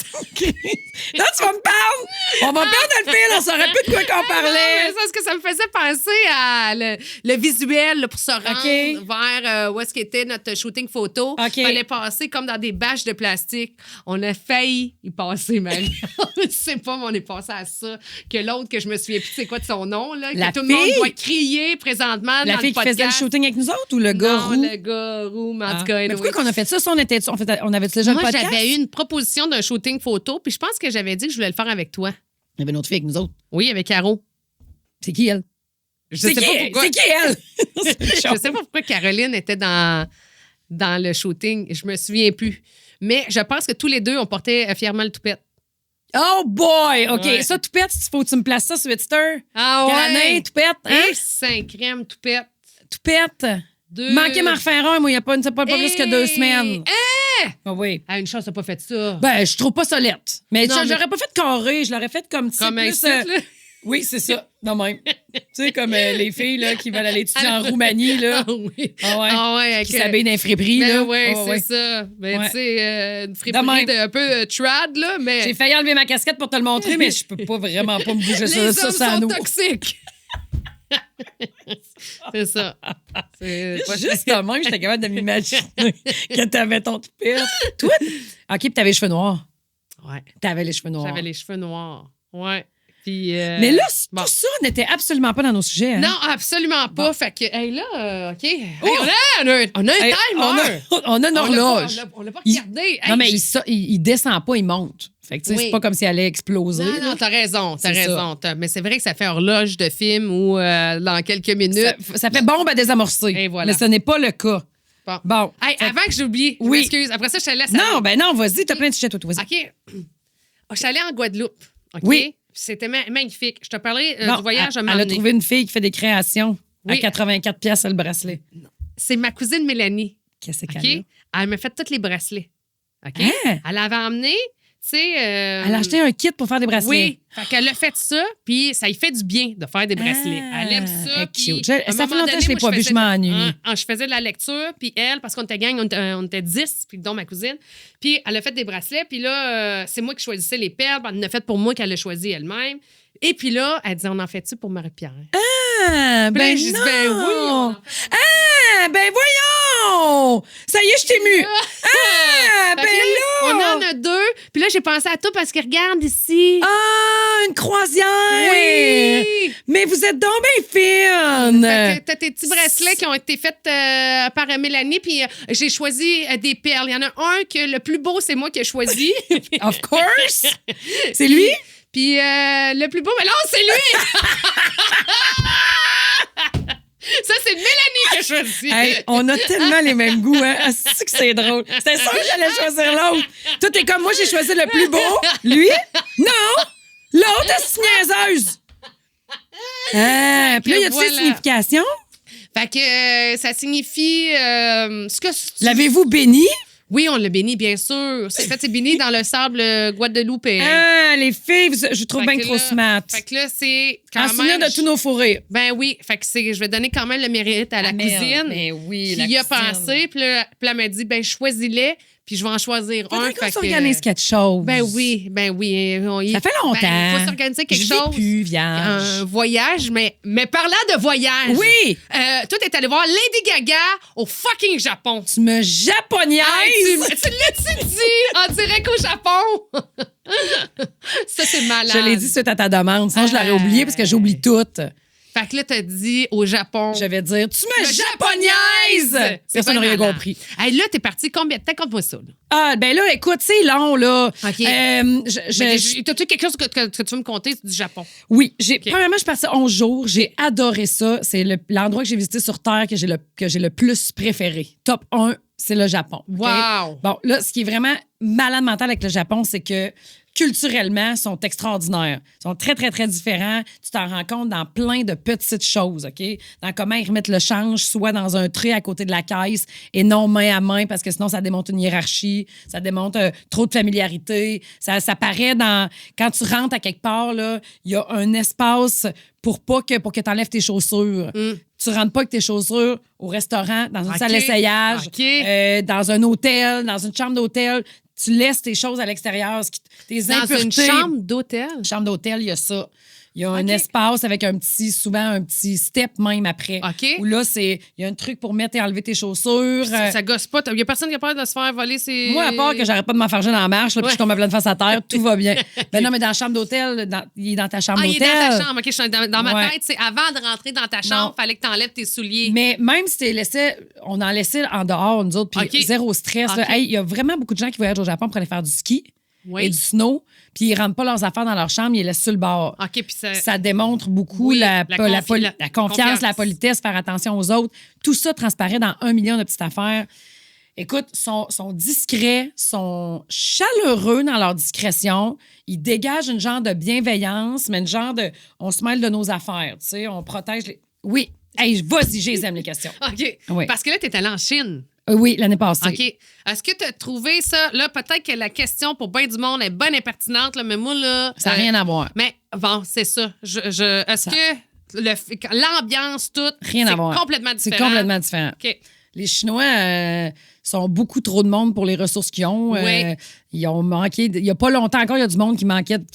B: Là, tu vas me parler! On va perdre notre fil, on saurait plus de quoi qu'on
A: Non, mais
B: parlait.
A: c'est ce que ça me faisait penser à le visuel là, pour se rendre
B: OK.
A: vers où est-ce qu'était notre shooting photo.
B: OK.
A: Il fallait passer comme dans des bâches de plastique. On a failli y passer, mais je sais pas, mais on est passé à ça. Que l'autre, que je me souviens plus c'est quoi de son nom, là,
B: La
A: que tout le monde
B: fille?
A: doit crier présentement
B: La
A: dans
B: fille
A: le
B: qui faisait le
A: podcast.
B: shooting avec nous autres ou le gars
A: Non,
B: roux?
A: le gars roux, mais en
B: Ah.
A: tout cas,
B: Mais pourquoi
A: anyway.
B: qu'on a fait ça? Si on avait déjà
A: Moi,
B: le podcast?
A: j'avais eu une proposition d'un shooting photo, puis je pense que j'avais dit que je voulais le faire avec toi.
B: Il y avait une autre fille avec nous autres.
A: Oui, avec Caro.
B: C'est qui, elle?
A: Je
B: C'est
A: sais
B: qui,
A: pas pourquoi.
B: c'est qui, elle?
A: Je sais pas pourquoi Caroline était dans le shooting. Je me souviens plus. Mais je pense que tous les deux, on portait fièrement le toupette.
B: Oh boy! OK,
A: Ouais.
B: ça, toupette, il faut que tu me places ça sur Twitter.
A: Ah
B: Granin, toupette, hein?
A: Et 5 crèmes toupette.
B: Toupette. Manquez m'en refaire un, moi, il n'y a pas, pas plus que 2 semaines. Ah oui.
A: Ah, une chance, t'as pas fait ça.
B: Ben, je trouve pas solette. Mais
A: Non, mais-
B: j'aurais pas fait carré, je l'aurais fait comme, tu sais,
A: Comme un
B: plus,
A: site, là.
B: Oui, c'est ça. Non, même. Tu sais, comme les filles là, qui veulent aller étudier en Roumanie, là.
A: Ah oui.
B: Ah ouais.
A: Ah ouais, avec,
B: Qui s'habillent dans les friperies,
A: ben
B: là.
A: ouais,
B: Ah
A: c'est
B: ouais.
A: ça. Ben,
B: Ouais.
A: tu sais, une
B: De
A: friperie
B: même.
A: un peu trad, là, mais...
B: J'ai failli enlever ma casquette pour te le montrer, mais je peux pas vraiment pas me bouger
A: Les
B: ça
A: hommes
B: sans
A: sont
B: nous.
A: toxiques. C'est ça. C'est pas
B: Juste de même, j'étais capable de m'imaginer que t'avais ton toupette. Toi, OK, puis t'avais les cheveux noirs.
A: Ouais.
B: T'avais les cheveux noirs.
A: J'avais les cheveux noirs. Ouais. Puis,
B: Mais là,
A: bon.
B: tout ça n'était absolument pas dans nos sujets. Hein?
A: Non, absolument pas. Fait que, hey, là, OK. Hey,
B: Oh!
A: on a un
B: Hey,
A: timer.
B: on a une horloge.
A: On l'a pas
B: Il-
A: regardé.
B: Non,
A: Hey,
B: mais il descend pas, il monte. Fait que, tu sais,
A: Oui.
B: c'est pas comme s'il allait exploser.
A: Non,
B: là.
A: non, t'as raison. T'as
B: C'est
A: raison. Mais c'est vrai que ça fait horloge de film où, dans quelques minutes.
B: Ça fait bombe à désamorcer.
A: Et voilà.
B: Mais ce n'est pas le cas.
A: Bon.
B: Bon.
A: Hey,
B: Fait-
A: avant que j'oublie, je
B: Oui.
A: m'excuse. Après ça, je te laisse.
B: Non,
A: aller.
B: ben non, vas-y, t'as plein de sujets, toi, vas-y.
A: OK. Je suis allée en Guadeloupe. OK?
B: Oui.
A: C'était magnifique. Je te parlais
B: Bon,
A: du voyage à
B: elle a
A: m'emmener.
B: trouvé une fille qui fait des créations à
A: Oui.
B: 84 pièces le bracelet.
A: C'est ma cousine Mélanie.
B: Qu'est-ce
A: OK?
B: qu'elle a?
A: Elle m'a fait tous les bracelets. OK?
B: Hein?
A: Elle avait emmené, tu sais.
B: Elle a acheté un kit pour faire des bracelets.
A: Oui. Fait qu'elle a fait ça, puis ça lui fait du bien de faire des bracelets.
B: Ah,
A: Elle aime
B: elle
A: ça.
B: est
A: puis
B: cute.
A: à un
B: Ça fait
A: moment
B: longtemps que
A: donné,
B: je l'ai
A: moi,
B: pas vue,
A: faisais
B: je m'ennuie.
A: je faisais de la lecture, puis elle, parce qu'on était gang, on était 10, puis dont ma cousine. Puis elle a fait des bracelets, puis là, c'est moi qui choisissais les perles. Elle en a fait pour moi qu'elle a choisi elle-même. Et puis là, elle dit, on en fait-tu pour Marie-Pierre?
B: Ah,
A: Puis là,
B: ben
A: j'ai dit,
B: non!
A: ben oui. on en fait.
B: Ah, ben voyons! Ça y est, je t'ai émue. Ah, ben
A: Fait que
B: là!
A: On en a deux. Puis là, j'ai pensé à toi parce que regarde ici.
B: Ah, une croisière!
A: Oui!
B: Mais vous êtes donc bien fine!
A: Fait que t'as tes petits bracelets qui ont été faits par Mélanie, puis j'ai choisi des perles. Il y en a un que le plus beau, c'est moi qui ai choisi.
B: Of course! C'est lui?
A: Puis le plus beau, mais non, c'est lui! Ça, c'est Mélanie qui a choisi.
B: Hey, on a tellement les mêmes goûts, hein? Ah, c'est que c'est drôle. C'était sûr que j'allais choisir l'autre. Toi, t'es comme moi, j'ai choisi le plus beau. Lui? Non! L'autre, est niaiseuse! Ah, puis là, y a-tu
A: voilà.
B: une signification?
A: Fait que ça signifie ce que...
B: L'avez-vous béni?
A: Oui, on l'a béni, bien sûr. C'est béni dans le sable Guadeloupe.
B: Ah, les filles, je trouve bien trop smart.
A: Fait que là, c'est quand
B: en souvenir de tous nos fous rires.
A: Ben oui, fait que je vais donner quand même le mérite à la cousine.
B: Ben oui,
A: qui y a pensé, puis là, elle m'a dit, ben choisis-les, puis je vais en choisir un.
B: Faudrait qu'on s'organise quelque chose.
A: Ben oui.
B: Ça fait longtemps.
A: Il faut s'organiser quelque chose.
B: Plus, vierge.
A: Un voyage, mais parlant de voyage.
B: Oui!
A: Toi, t'es allé voir Lady Gaga au fucking Japon.
B: Tu me japoniaises!
A: Tu l'as-tu dit en direct au Japon? Ça, c'est malade.
B: Je l'ai dit suite à ta demande, sinon je l'aurais oublié parce que j'oublie tout.
A: Fait que là, t'as dit au Japon.
B: Je vais dire, tu me japoniaises! Personne n'a rien compris.
A: Hey, là, t'es parti combien de temps? Compte-moi ça. Là.
B: Ah, ben là, écoute, c'est long, là.
A: OK. T'as-tu quelque chose que tu veux me conter du Japon?
B: Oui. Premièrement, je suis partie 11 jours. J'ai adoré ça. C'est l'endroit que j'ai visité sur Terre que j'ai le plus préféré. Top 1, c'est le Japon. Okay?
A: Wow!
B: Bon, là, ce qui est vraiment malade mental avec le Japon, c'est que culturellement, ils sont extraordinaires. Ils sont très, très, très différents. Tu t'en rends compte dans plein de petites choses, OK? Dans comment ils remettent le change, soit dans un trait à côté de la caisse et non main à main, parce que sinon, ça démontre une hiérarchie, ça démontre trop de familiarité. Ça paraît dans... Quand tu rentres à quelque part, là, il y a un espace pour que tu enlèves tes chaussures. Tu rentres pas avec tes chaussures au restaurant, dans une salle d'essayage, dans un hôtel, dans une chambre d'hôtel. Tu laisses tes choses à l'extérieur, tes impuretés.
A: Dans une chambre d'hôtel?
B: Chambre d'hôtel, il y a ça. Il y a un espace avec souvent un petit step même après.
A: OK.
B: Où là, il y a un truc pour mettre et enlever tes chaussures.
A: Ça gosse pas. Il y a personne qui a peur de se faire voler ses...
B: Moi, à part que j'arrête pas de m'enfarger dans la marche, là, puis je tombe à pleine face à terre, tout va bien. Ben non, mais dans la chambre d'hôtel, il est dans ta chambre d'hôtel.
A: Il est dans ta chambre. OK, dans ma tête, c'est avant de rentrer dans ta chambre, il fallait que tu enlèves tes souliers.
B: Mais même si on en laissait en dehors, nous autres, puis zéro stress. Il y a vraiment beaucoup de gens qui voyagent au Japon pour aller faire du ski. Et du snow, puis ils rentrent pas leurs affaires dans leur chambre, ils les laissent sur le bord.
A: Puis
B: ça démontre beaucoup la confiance, la politesse, faire attention aux autres. Tout ça transparaît dans 1 million de petites affaires. Écoute, sont discrets, sont chaleureux dans leur discrétion. Ils dégagent une genre de bienveillance, mais une genre de... On se mêle de nos affaires, tu sais, on protège les... Oui, hey, vas-y, je les aime, les questions.
A: OK.
B: Oui.
A: Parce que là, tu es allé en Chine.
B: Oui, l'année passée.
A: OK. Est-ce que tu as trouvé ça? Là, peut-être que la question pour bien du monde est bonne et pertinente, là, mais moi, là.
B: Ça n'a rien à voir.
A: Mais bon, c'est ça. Est-ce que l'ambiance, toute.
B: Rien à voir.
A: Complètement différent.
B: C'est complètement différent.
A: OK.
B: Les Chinois sont beaucoup trop de monde pour les ressources qu'ils ont.
A: Oui.
B: Ils ont manqué. Il n'y a pas longtemps encore, il y a du monde qui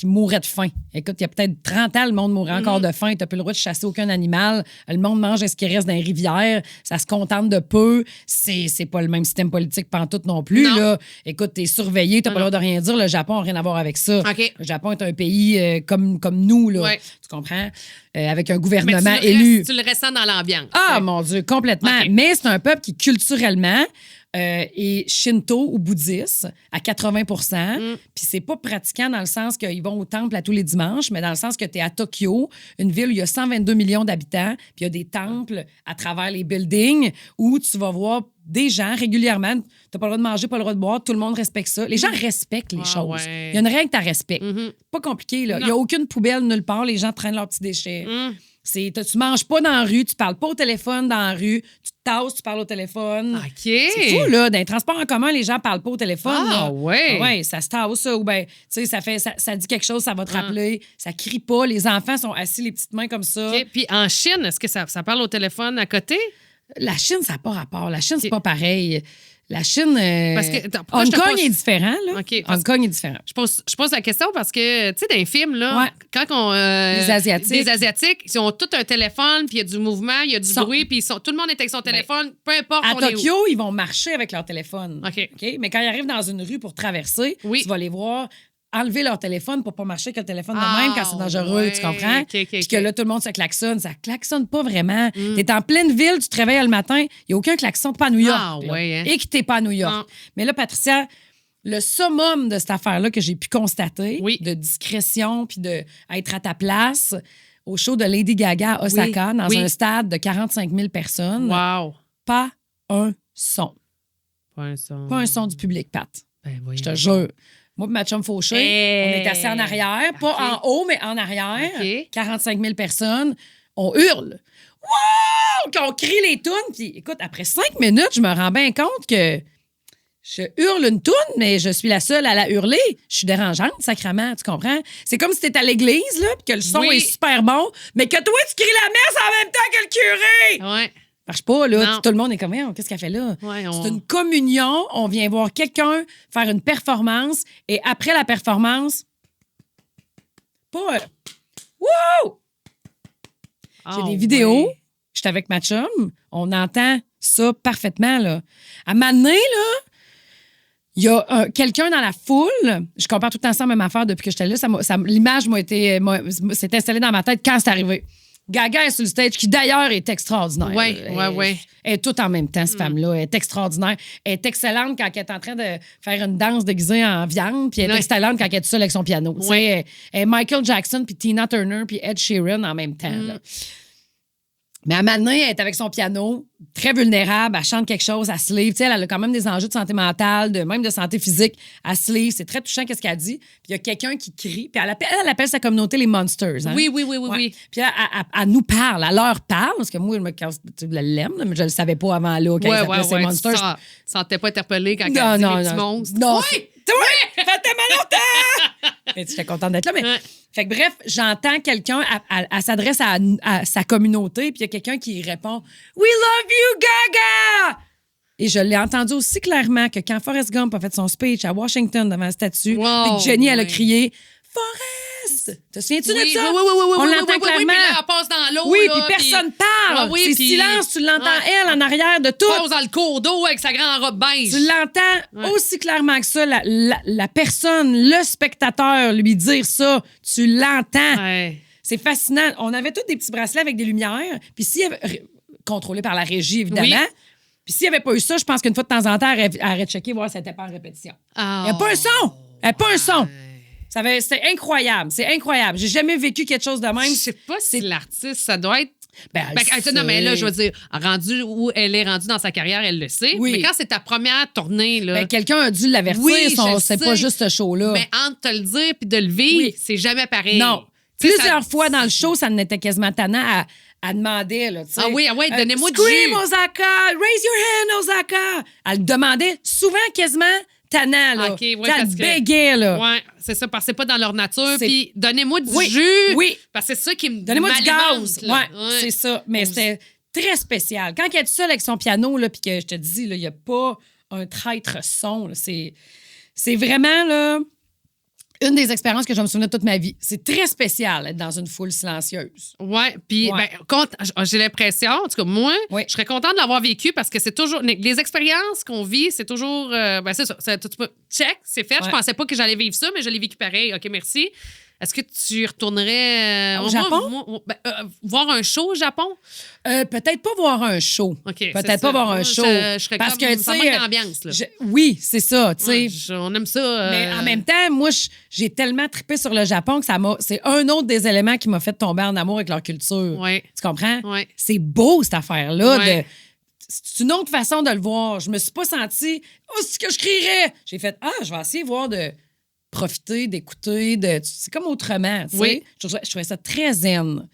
B: mourait de faim. Écoute, il y a peut-être 30 ans, le monde mourrait encore de faim. Tu n'as plus le droit de chasser aucun animal. Le monde mange ce qui reste dans les rivières. Ça se contente de peu. C'est pas le même système politique pantoute non plus.
A: Non.
B: Là. Écoute, tu es surveillé, tu n'as pas le droit de rien dire. Le Japon n'a rien à voir avec ça.
A: OK.
B: Le Japon est un pays comme nous. Là.
A: Ouais.
B: Tu comprends? Avec un gouvernement
A: Mais
B: élu.
A: tu le ressens dans l'ambiance.
B: Ah, mon Dieu, complètement.
A: OK.
B: Mais c'est un peuple qui, culturellement, est shinto ou bouddhiste à 80 Puis c'est pas pratiquant dans le sens qu'ils vont au temple à tous les dimanches, mais dans le sens que tu es à Tokyo, une ville où il y a 122 millions d'habitants, puis il y a des temples à travers les buildings où tu vas voir des gens régulièrement. Tu n'as pas le droit de manger, pas le droit de boire. Tout le monde respecte ça. Les gens respectent les choses.
A: Ouais.
B: Il y a une règle que tu respectes. Pas compliqué, là. Il n'y a aucune poubelle nulle part. Les gens traînent leurs petits déchets. Tu manges pas dans la rue, tu parles pas au téléphone dans la rue, tu te tasses, tu parles au téléphone.
A: OK.
B: C'est fou, là. Dans les transports en commun, les gens parlent pas au téléphone.
A: Ah, ouais.
B: Oui, ça se tasse, ça. Ou bien, tu sais, ça dit quelque chose, ça va te rappeler. Ça crie pas. Les enfants sont assis, les petites mains comme ça.
A: OK. Puis en Chine, est-ce que ça parle au téléphone à côté?
B: La Chine, ça n'a pas rapport. La Chine, c'est pas pareil. La Chine.
A: Parce que,
B: Hong Kong est différent, là.
A: OK,
B: Hong Kong est différent.
A: Je pose la question parce que, tu sais, dans les films, là, quand on.
B: Les Asiatiques.
A: Les Asiatiques, ils ont tout un téléphone, puis il y a du mouvement, il y a du bruit, puis tout le monde est avec son téléphone, peu importe.
B: À Tokyo, ils vont marcher avec leur téléphone.
A: OK.
B: Mais quand ils arrivent dans une rue pour traverser, tu vas les voir enlever leur téléphone pour pas marcher avec le téléphone de même quand c'est dangereux, tu comprends? Puis que là, tout le monde se klaxonne. Ça klaxonne pas vraiment. T'es en pleine ville, tu te réveilles le matin, il n'y a aucun klaxon, pas à New York. Et que t'es pas à New York. Non. Mais là, Patricia, le summum de cette affaire-là que j'ai pu constater, de discrétion puis d'être à ta place, au show de Lady Gaga à Osaka, dans un stade de 45 000 personnes.
A: Wow.
B: Pas un son.
A: Pas un son.
B: Pas un son du public, Pat.
A: Ben,
B: je te jure. Moi et ma chum Fauché, on est assis en arrière, pas en haut, mais en arrière. 45 000 personnes. On hurle. Wow! Qu'on crie les tunes. Puis écoute, après 5 minutes, je me rends bien compte que Je hurle une toune, mais je suis la seule à la hurler. Je suis dérangeante, sacrément, tu comprends? C'est comme si t'étais à l'église, là, puis que le son est super bon, mais que toi, tu cries la messe en même temps que le curé!
A: Ouais.
B: Marche pas, là.
A: Non.
B: Tout le monde est comme, qu'est-ce qu'elle fait là?
A: Ouais,
B: C'est une communion. On vient voir quelqu'un faire une performance et après la performance, pas. Wow! J'ai des vidéos.
A: Ouais.
B: J'étais avec ma chum. On entend ça parfaitement, là. À un moment donné, là, il y a quelqu'un dans la foule. Je compare tout le temps ça à la même affaire depuis que j'étais là. L'image s'est installée dans ma tête quand c'est arrivé. Gaga est sur le stage, qui d'ailleurs est extraordinaire.
A: Oui.
B: Elle est toute en même temps, cette femme-là. Elle est extraordinaire. Elle est excellente quand elle est en train de faire une danse déguisée en viande, puis elle est excellente quand elle est toute seule avec son piano. Elle est Michael Jackson, puis Tina Turner, puis Ed Sheeran en même temps. Là. Mais à un moment donné, elle est avec son piano, très vulnérable, elle chante quelque chose, elle se livre. Tu sais, elle a quand même des enjeux de santé mentale, même de santé physique. Elle se livre, c'est très touchant qu'est-ce qu'elle dit. Puis il y a quelqu'un qui crie, puis elle appelle sa communauté les Monsters. Hein?
A: Oui.
B: Puis là, elle nous parle, elle leur parle, parce que moi, je me casse le l'aime, mais je ne le savais pas avant là qu'elle s'appelait ces Monsters.
A: Tu ne sentais pas interpellée quand elle dit les petits monstres.
B: Non,
A: oui!
B: Oui! Ça tellement longtemps! J'étais contente d'être là, mais... Fait que bref, j'entends quelqu'un, elle s'adresse à sa communauté, puis il y a quelqu'un qui répond « We love you, Gaga! » Et je l'ai entendu aussi clairement que quand Forrest Gump a fait son speech à Washington devant la statue, puis que Jenny, elle a crié « Forrest! » Te souviens-tu de ça?
A: Oui.
B: On l'entend clairement.
A: Puis là, elle passe dans l'eau.
B: Oui,
A: là,
B: puis personne parle. C'est silence, tu l'entends elle en arrière de tout.
A: Pose dans le cours d'eau avec sa grande robe beige.
B: Tu l'entends aussi clairement que ça, la personne, le spectateur lui dire ça, tu l'entends.
A: Ouais.
B: C'est fascinant. On avait tous des petits bracelets avec des lumières, puis s'il y avait contrôlé par la régie, évidemment.
A: Oui.
B: Puis s'il n'y avait pas eu ça, je pense qu'une fois de temps en temps, elle aurait checké voir si c'était pas en répétition.
A: Oh.
B: Il n'y a pas un son. Il n'y a pas un son. C'est incroyable. C'est incroyable. J'ai jamais vécu quelque chose de même.
A: Je sais pas si l'artiste, ça doit être.
B: Non,
A: mais là, je veux dire, rendu où elle est rendue dans sa carrière, elle le sait.
B: Oui.
A: Mais quand c'est ta première tournée, là.
B: Quelqu'un a dû l'avertir. C'est pas juste ce show-là.
A: Mais entre te le dire puis de le vivre, c'est jamais pareil.
B: Non. Plusieurs fois dans le show, ça n'était quasiment tannant à demander, là, tu sais.
A: Ah oui, donnez-moi du
B: Scream,
A: jus.
B: Osaka! Raise your hand, Osaka! Elle le demandait souvent quasiment tannant, là.
A: OK, ouais,
B: elle bégait, là.
A: Oui, c'est ça, parce que c'est pas dans leur nature.
B: C'est-
A: Puis donnez-moi du
B: Oui,
A: jus.
B: oui.
A: Parce que c'est ça qui me
B: Donnez-moi du
A: m'alimente,
B: gaz.
A: là.
B: Ouais, c'est ça. Mais c'était très spécial. Quand elle est seule avec son piano, là, puis que je te dis, il n'y a pas un traître son, là, c'est vraiment, là, une des expériences que je me souviens de toute ma vie. C'est très spécial être dans une foule silencieuse.
A: Ouais, puis
B: Ouais.
A: j'ai l'impression, en tout cas moi,
B: Oui.
A: je serais contente de l'avoir vécu parce que c'est toujours les expériences qu'on vit, c'est toujours c'est ça, check, c'est fait.
B: Ouais.
A: Je pensais pas que j'allais vivre ça, mais je l'ai vécu pareil. OK, merci. Est-ce que tu retournerais
B: Au Japon?
A: Voir un show au Japon?
B: Peut-être pas voir un show.
A: OK, c'est
B: Peut-être
A: ça.
B: pas voir un
A: Moi,
B: show.
A: Je serais
B: parce
A: comme,
B: que, tu
A: ça
B: sais,
A: manque d'ambiance, là.
B: oui, c'est ça, tu sais.
A: Ouais, on aime ça.
B: Mais en même temps, moi, j'ai tellement trippé sur le Japon que c'est un autre des éléments qui m'a fait tomber en amour avec leur culture.
A: Ouais.
B: Tu comprends?
A: Ouais.
B: C'est beau, cette affaire-là.
A: Ouais.
B: C'est une autre façon de le voir. Je me suis pas sentie « Oh, c'est ce que je crierais! » J'ai fait « Ah, je vais essayer de voir de profiter, d'écouter. C'est comme autrement. Tu sais.
A: Oui.
B: Je trouvais ça très zen.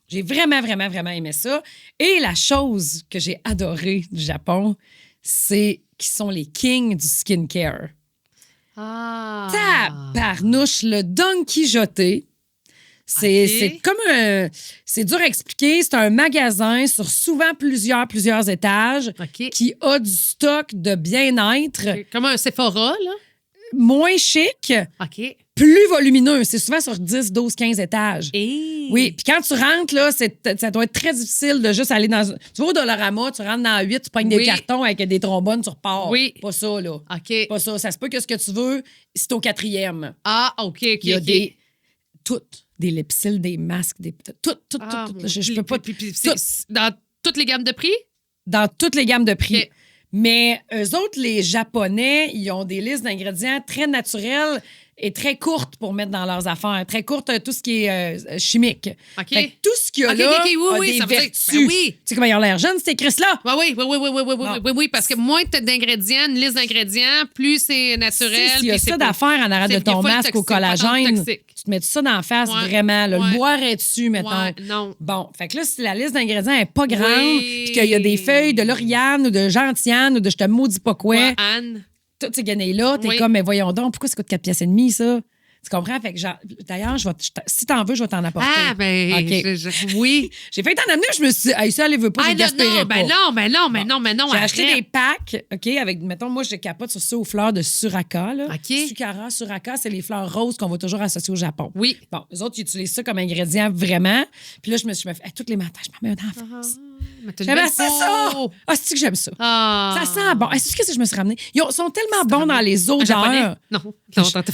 B: J'ai vraiment, vraiment, vraiment aimé ça. Et la chose que j'ai adorée du Japon, c'est qu'ils sont les kings du skincare.
A: Ah.
B: Tabarnouche, le Don Quijote. C'est comme un... C'est dur à expliquer. C'est un magasin sur souvent plusieurs étages
A: OK.
B: qui a du stock de bien-être
A: Comme un Sephora, là.
B: moins chic,
A: OK.
B: plus volumineux. C'est souvent sur 10, 12, 15 étages.
A: Et...
B: Oui, puis quand tu rentres, là, ça doit être très difficile de juste aller dans... Tu vas au Dollarama, tu rentres dans 8, tu pognes des cartons avec des trombones, tu repars.
A: Oui.
B: Pas ça, là.
A: OK.
B: Pas ça. Ça se peut que ce que tu veux, c'est au 4e.
A: Ah, OK.
B: Il y a des lipsils, des masques, tout.
A: Ah,
B: Je peux pas...
A: puis c'est dans toutes les gammes de prix?
B: Dans toutes les gammes de prix.
A: OK.
B: Mais eux autres, les Japonais, ils ont des listes d'ingrédients très naturelles et très courtes pour mettre dans leurs affaires. Très courtes, tout ce qui est chimique.
A: OK.
B: Fait que tout ce qu'il y a
A: OK,
B: là
A: OK, oui,
B: a des
A: ça veut dire-
B: vertus.
A: ben oui.
B: Tu sais comment ils ont l'air jeunes, ces Chris-là?
A: Oui, parce que moins tu as d'ingrédients, une liste d'ingrédients, plus c'est naturel.
B: S'il y a
A: puis c'est
B: ça
A: pas-
B: d'affaires en arrière de
A: c'est des
B: ton
A: fois
B: masque au
A: toxique, pas tant
B: collagène,
A: toxique.
B: tu te mets ça dans la face,
A: Ouais.
B: vraiment. Là,
A: Ouais.
B: Le boire est dessus, mettons.
A: Ouais, non.
B: Bon, fait que là, si la liste d'ingrédients n'est pas grande,
A: Oui.
B: puis qu'il y a des feuilles de Lauriane ou de Gentiane ou de je te maudis pas quoi,
A: Ouais, Anne.
B: toutes ces guenilles-là, t'es
A: Oui.
B: comme, mais voyons donc, pourquoi ça coûte 4 pièces et demie, ça? Tu comprends? Fait que d'ailleurs, si t'en veux, je vais t'en apporter.
A: Ah, ben,
B: OK.
A: oui.
B: J'ai fait t'en amener, je me suis dit, hey, ça, elle veut pas, je gaspillerai pas.
A: non.
B: J'ai acheté
A: arrête.
B: des packs, OK, avec, mettons, moi, je capote sur ça aux fleurs de Suraka, là.
A: OK.
B: Sukara, Suraka, c'est les fleurs roses qu'on va toujours associer au Japon.
A: Oui.
B: Bon, les autres, ils utilisent ça comme ingrédient vraiment. Puis là, je me fait, hey, tous les matins, je m'en mets un en face.
A: Mais t'as une
B: J'aimais
A: belle
B: ça, ça!
A: peau.
B: Ah, c'est que j'aime ça.
A: Ah.
B: Ça sent bon. Est-ce que je me suis ramenée? Ils sont tellement bons dans les
A: Un japonais?
B: odeurs.
A: Non, t'as pas.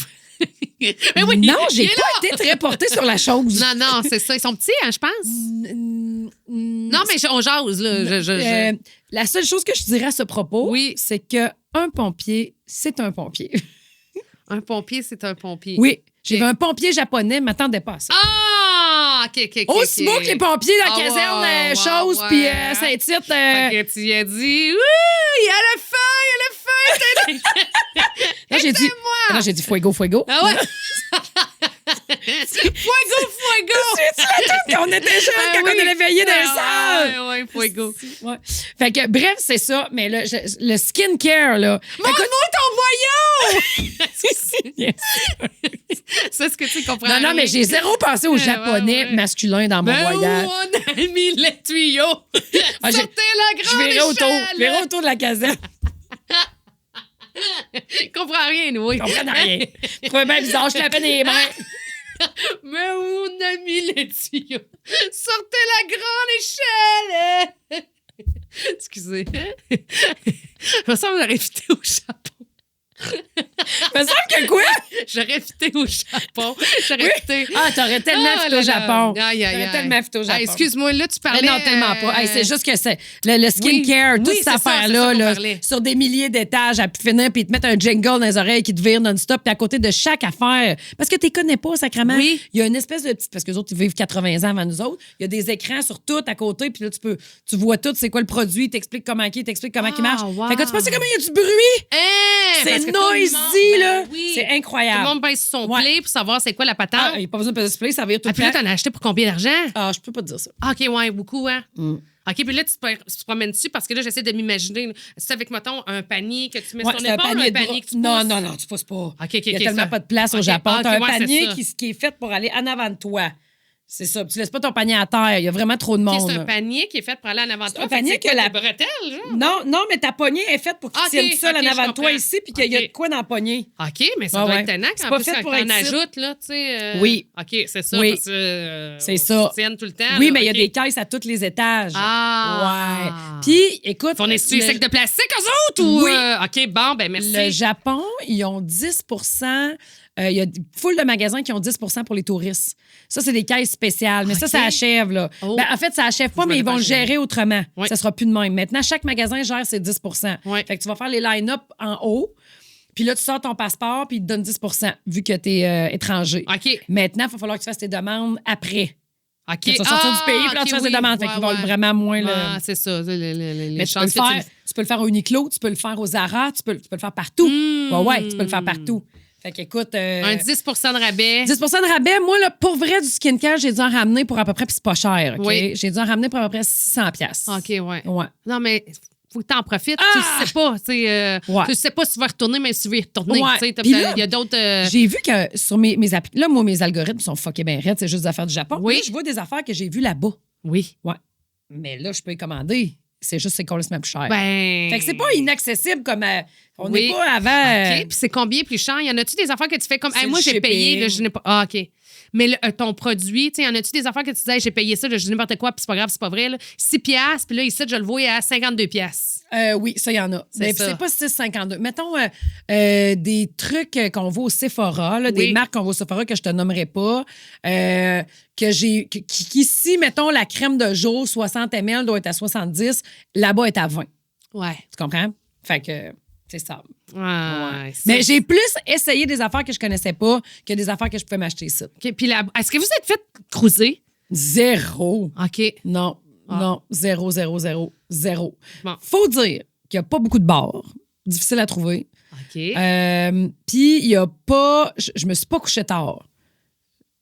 A: Mais oui,
B: Non,
A: il
B: j'ai
A: est
B: pas été très portée sur la chose.
A: Non, c'est ça. Ils sont petits, hein, je pense. Non, mais on jase, là.
B: La seule chose que je dirais à ce propos,
A: Oui.
B: c'est qu'un pompier, c'est un pompier.
A: Un pompier, c'est un pompier.
B: Oui. J'ai
A: Ok.
B: vu un pompier japonais, ne m'attendais pas à ça.
A: Ah! OK.
B: Aussi beau que les pompiers, la
A: Ah,
B: caserne,
A: ouais,
B: chose,
A: ouais.
B: puis Saint-Tite.
A: Fait que tu y as dit, oui, il y a le feu,
B: Là, j'ai dit,
A: moi!
B: non, j'ai dit fuego, fuego.
A: Ah ouais? Fuego!
B: Tu la tune qu'on était jeunes, quand on allait veiller dans le salle.
A: Ouais, fuego.
B: Ouais. Fait que, bref, c'est ça. Mais le skincare, là.
A: Montre-moi ton voyant!
B: Yes.
A: C'est ce que tu comprends.
B: Non, non, mais j'ai zéro pensé aux
A: Ouais,
B: Japonais
A: ouais.
B: masculins dans mon
A: Ben où
B: voyage.
A: on a mis les tuyaux?
B: Ah,
A: Sortez la
B: Je
A: grande
B: verrai autour.
A: échelle!
B: Je verrai autour de la caserne.
A: Je comprends rien, oui.
B: Je comprends rien. Je trouvais bien bizarre. Je tapais des mains.
A: Mais où on a mis les tuyaux? Sortez la grande échelle! Excusez. Je me semble que j'aurais fité au Japon.
B: Il me semble que quoi?
A: J'aurais fité au Japon. J'aurais
B: Oui.
A: fité.
B: Ah, t'aurais tellement fait au Japon.
A: Aïe, aïe,
B: T'aurais
A: aïe.
B: tellement fait au Japon.
A: Ah, excuse-moi, là, tu parlais...
B: Non, tellement pas. Hey, c'est juste que c'est le skincare,
A: Oui,
B: toute
A: oui,
B: cette
A: c'est ça,
B: affaire-là,
A: c'est ça qu'on
B: là,
A: parlait.
B: sur des milliers d'étages, à pu finir, puis ils te mettent un jingle dans les oreilles qui te vire non-stop, puis à côté de chaque affaire. Parce que tu les connais pas, sacrément.
A: Oui.
B: Il y a une espèce de petite. Parce que les autres, ils vivent 80 ans avant nous autres. Il y a des écrans sur tout à côté, puis là, tu vois tout, c'est quoi le produit, t'expliques comment il t'explique comment il marche.
A: wow.
B: Fait que tu penses comment il y a du bruit?
A: Hein, parce
B: C'est
A: que tout le
B: noisy,
A: monde-
B: là.
A: oui.
B: C'est
A: Tout
B: incroyable.
A: le monde baisse son
B: Ouais.
A: play pour savoir c'est quoi la patente.
B: Ah, il n'y a pas besoin de peser play, ça vire tout
A: Ah,
B: le
A: puis là,
B: temps.
A: t'en as acheté pour combien d'argent?
B: Ah, je peux pas te dire ça.
A: Ah, OK, ouais, beaucoup, hein?
B: Mm.
A: OK, puis là, tu te promènes dessus parce que là, j'essaie de m'imaginer. là. C'est avec, mettons, un panier que tu mets
B: Ouais,
A: sur ton
B: c'est un
A: épaule ou
B: panier
A: un
B: de
A: panier que tu
B: non,
A: pousses?
B: non, non, tu pousses pas.
A: OK,
B: Il y a
A: OK,
B: tellement
A: ça.
B: pas de place au
A: OK,
B: Japon.
A: OK,
B: T'as un
A: ouais, c'est
B: panier
A: ça.
B: qui est fait pour aller en avant de toi. C'est ça. Tu laisses pas ton panier à terre. Il y a vraiment trop de
A: OK,
B: monde.
A: c'est un
B: là.
A: panier qui est fait pour aller en avant de toi.
B: un
A: Fait
B: panier
A: c'est
B: que
A: quoi,
B: la-
A: des bretelles, genre?
B: Non, non, mais ta poignée est faite pour qu'il
A: OK,
B: tienne tout seul
A: OK,
B: en avant
A: je
B: de toi
A: comprends.
B: ici, puis qu'il y a de
A: OK.
B: quoi dans la poignée.
A: OK, mais ça
B: Ouais,
A: doit
B: ouais.
A: être tannant
B: C'est
A: quand
B: pas
A: plus
B: fait
A: quand
B: pour
A: t'en
B: être site.
A: ajoutes, là, tu sais.
B: Oui.
A: OK, c'est ça.
B: Oui.
A: Parce que,
B: C'est ça.
A: tu tiennes tout le temps.
B: Oui,
A: là,
B: mais il y a
A: OK.
B: des caisses à tous les étages.
A: Ah.
B: Ouais. Puis, écoute.
A: Fournissent-tu des
B: le-
A: sacs de plastique, eux autres? Ou,
B: Oui.
A: OK, bon, ben merci.
B: Le Japon, ils ont 10 il y a full de magasins qui ont 10 pour les touristes. Ça, c'est des caisses spéciales. Mais
A: OK.
B: ça achève, là.
A: Oh.
B: Ben, en fait, ça achève pas,
A: Je
B: mais
A: me
B: ils vont le
A: l'imagine.
B: gérer autrement.
A: Oui.
B: Ça sera plus de même. Maintenant, chaque magasin gère ses 10
A: Oui.
B: Fait que tu vas faire les line-up en haut. Puis là, tu sors ton passeport, puis ils te donnent 10 vu que tu es étranger.
A: OK.
B: Maintenant, il va falloir que tu fasses tes demandes après.
A: OK.
B: Tu vas sortir du pays, puis là, tu fais tes demandes. Fait qu'ils vont vraiment moins
A: Ah,
B: le.
A: c'est ça. Les
B: Mais tu peux le
A: chances que
B: faire. Tu peux le faire au Uniqlo, tu peux le faire au Zara, tu peux le faire partout. Ouais, tu peux le faire partout. Fait qu'écoute.
A: Un 10 de rabais.
B: 10 de rabais. Moi, là, pour vrai, du skincare, j'ai dû en ramener pour à peu près, puis c'est pas cher, OK?
A: Oui.
B: J'ai dû en ramener pour à peu près 600 pièces.
A: OK, ouais.
B: Ouais.
A: Non, mais faut que tu en profites.
B: Ah!
A: Tu le sais pas. Tu sais,
B: Ouais.
A: tu sais pas si tu vas retourner, mais si tu veux y retourner.
B: Ouais.
A: Tu sais,
B: Puis là,
A: il y a d'autres.
B: J'ai vu que sur mes applis... Là, moi, mes algorithmes sont fuckés bien raides, c'est juste des affaires du Japon.
A: Oui.
B: Là, je vois des affaires que j'ai vues là-bas.
A: Oui.
B: Ouais. Mais là, je peux y commander. C'est juste c'est complètement plus cher.
A: Ben.
B: Fait que c'est pas inaccessible comme... on n'est
A: Oui.
B: pas avant...
A: OK. Puis c'est combien plus cher? Y en a-tu des affaires que tu fais comme.
B: C'est
A: Hey, moi,
B: le
A: j'ai payé,
B: shipping.
A: là, je n'ai pas. Ah, OK. Mais ton produit, tu sais, y en a-tu des affaires que tu disais, hey, j'ai payé ça, là, je dis n'importe quoi, puis c'est pas grave, c'est pas vrai, là. 6 piastres, puis là, ici, je le vois à 52 piastres.
B: Oui, ça, il y en a. Mais
A: ça.
B: c'est pas 6,52. Mettons des trucs qu'on voit au Sephora, là, des
A: Oui.
B: marques qu'on voit au Sephora que je te nommerai pas, qu'ici, mettons, la crème de jour, 60 ml doit être à 70, là-bas est à 20.
A: Ouais.
B: Tu comprends? Fait que c'est ça.
A: Ouais. ça,
B: Mais j'ai plus essayé des affaires que je connaissais pas que des affaires que je pouvais m'acheter ici.
A: OK. Puis là, est-ce que vous êtes fait cruiser?
B: Zéro.
A: OK.
B: Non,
A: Ah.
B: non, zéro, zéro, zéro, zéro.
A: Bon.
B: Faut dire qu'il n'y a pas beaucoup de bars. Difficile à trouver.
A: OK.
B: Puis, il n'y a pas. Je me suis pas couchée tard.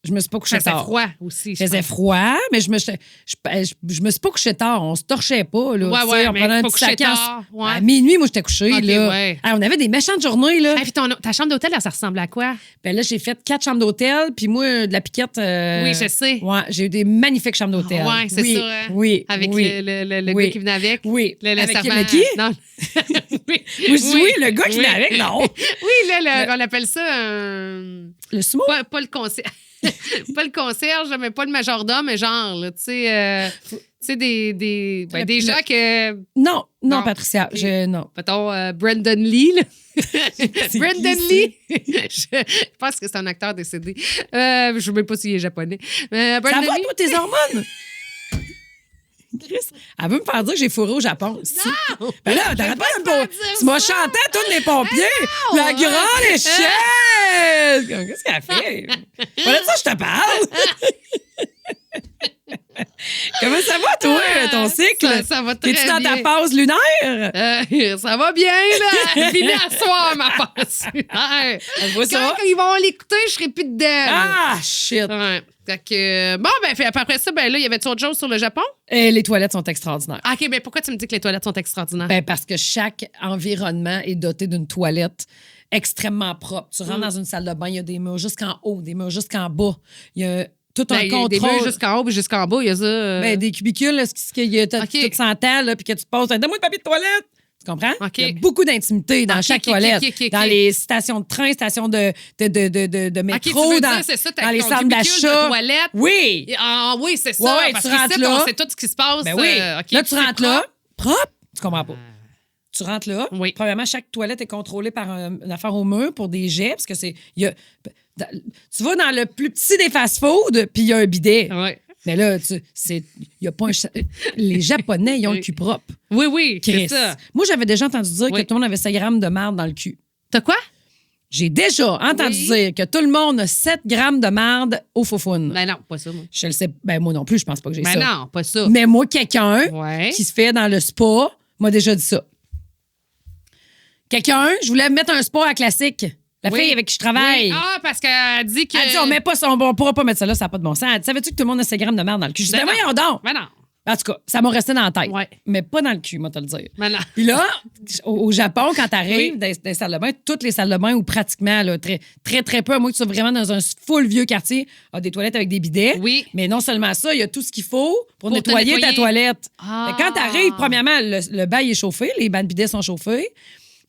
B: Je me suis pas couché
A: Ça faisait
B: tard.
A: froid aussi.
B: Il faisait froid, mais je me suis pas couché tard. On se torchait pas. Là,
A: Ouais,
B: tu sais,
A: ouais,
B: on
A: mais
B: prenait un
A: pas
B: petit
A: coucher
B: sac
A: tard, ouais.
B: à minuit, moi, j'étais couché.
A: Ok,
B: là.
A: ouais.
B: On avait des méchantes journées. Là.
A: Hey, puis ta chambre d'hôtel, ça ressemblait à quoi?
B: Ben là, j'ai fait 4 chambres d'hôtel, puis moi, de la piquette.
A: Oui, je sais.
B: Ouais, j'ai eu des magnifiques chambres d'hôtel.
A: Ouais, c'est
B: oui,
A: ça. Hein?
B: Oui.
A: Avec
B: oui.
A: le
B: Oui.
A: gars qui venait avec.
B: Oui.
A: Le
B: Avec
A: servant.
B: qui?
A: Non. Oui.
B: Moi, je dis oui, le gars qui venait avec, non.
A: Oui, là, on appelle ça un.
B: Le sumo?
A: Pas le concierge. Pas le concierge, mais pas le majordome, mais genre, là, tu sais, des gens que.
B: Non,
A: Non.
B: Patricia. Non.
A: Mettons, Brandon Lee, là. Brandon
B: qui,
A: Lee. Je pense que c'est un acteur décédé. Je ne sais même pas s'il est japonais.
B: Ça
A: Brandon
B: va,
A: Lee.
B: toi, tes hormones? Chris, elle veut me faire dire que j'ai fourré au Japon.
A: Non!
B: Ben là, t'arrêtes pas de me
A: pas
B: dire.
A: dire
B: Tu m'as
A: ça.
B: chanté à tous les pompiers.
A: non!
B: La grande échelle. Qu'est-ce qu'elle fait? Voilà de ça, je te parle. Comment ça va, toi, ton cycle?
A: Ça va très
B: Es-tu dans ta
A: bien.
B: phase lunaire?
A: Ça va bien, là. Fini à soir, ma passe.
B: Elle voit ça.
A: Quand ils vont l'écouter, je serai plus dedans.
B: Ah, shit.
A: Ouais. Fait que, bon, ben, après ça, ben là, il y avait autre chose sur le Japon?
B: Les toilettes sont extraordinaires.
A: OK, mais pourquoi tu me dis que les toilettes sont extraordinaires?
B: Ben, parce que chaque environnement est doté d'une toilette extrêmement propre. Tu rentres dans une salle de bain, il y a des murs jusqu'en haut, des murs jusqu'en bas. Il y a tout un
A: Ben, il y a des
B: contrôle.
A: murs jusqu'en haut puis jusqu'en bas, il y a ça.
B: Ben, des cubicules, là, t'as
A: OK.
B: tout s'entend, là, puis que tu te poses, donne-moi le papier de toilette. Tu comprends?
A: OK.
B: Il y a beaucoup d'intimité dans
A: OK,
B: chaque
A: OK,
B: toilette.
A: OK, OK.
B: Dans les stations de train, stations de
A: OK,
B: métro,
A: tu veux
B: dans,
A: dire, c'est ça, t'as
B: dans les
A: ton
B: centres
A: cubicule de
B: d'achat.
A: toilette.
B: Oui!
A: Ah oui, c'est ça.
B: Ouais,
A: parce
B: tu rentres
A: qu'ici,
B: là.
A: on sait tout ce qui se passe.
B: Ben oui.
A: OK,
B: Là, tu
A: c'est
B: rentres là,
A: propre.
B: propre. Tu comprends pas. Tu rentres là.
A: Oui.
B: Premièrement, chaque toilette est contrôlée par une affaire au mur pour des jets, parce que c'est. Tu vas dans le plus petit des fast-food, puis il y a un bidet.
A: Ouais.
B: Mais là, il y a pas les Japonais, ils ont le cul propre.
A: Oui, oui, c'est
B: Chris.
A: ça.
B: Moi, j'avais déjà entendu dire
A: Oui.
B: que tout le monde avait 7 grammes de marde dans le cul.
A: T'as quoi?
B: J'ai déjà entendu
A: Oui.
B: dire que tout le monde a 7 grammes de marde au foufoune.
A: Ben non, pas ça, moi.
B: Je le sais. Ben, moi non plus, je pense pas que j'ai
A: Ben
B: ça.
A: non, pas ça.
B: Mais moi, quelqu'un
A: Ouais.
B: qui se fait dans le spa m'a déjà dit ça. Quelqu'un, je voulais mettre un spa à classique. La
A: Oui.
B: fille avec qui je travaille.
A: Oui. Ah, parce qu'elle dit que.
B: Elle dit, on met pas ça, on pourra pas mettre ça là, ça n'a pas de bon sens. Elle dit, savais-tu que tout le monde a 7 grammes de merde dans le cul? Je dis,
A: Ben
B: ben voyons donc.
A: Ben non.
B: En tout cas, ça m'a resté dans la tête.
A: Ouais.
B: Mais pas dans le cul, moi, te le dire.
A: Ben non.
B: Puis là, au Japon, quand t'arrives
A: Oui.
B: dans les salles de bain, toutes les salles de bain, ou pratiquement, là, très, très, très peu, à moins que tu sois vraiment dans un full vieux quartier, a des toilettes avec des bidets.
A: Oui.
B: Mais non seulement ça, il y a tout ce qu'il faut pour
A: Pour te
B: nettoyer ta
A: nettoyer.
B: toilette.
A: Ah.
B: Fait que quand t'arrives, premièrement, le bail est chauffé, les bancs de bidets sont chauffés.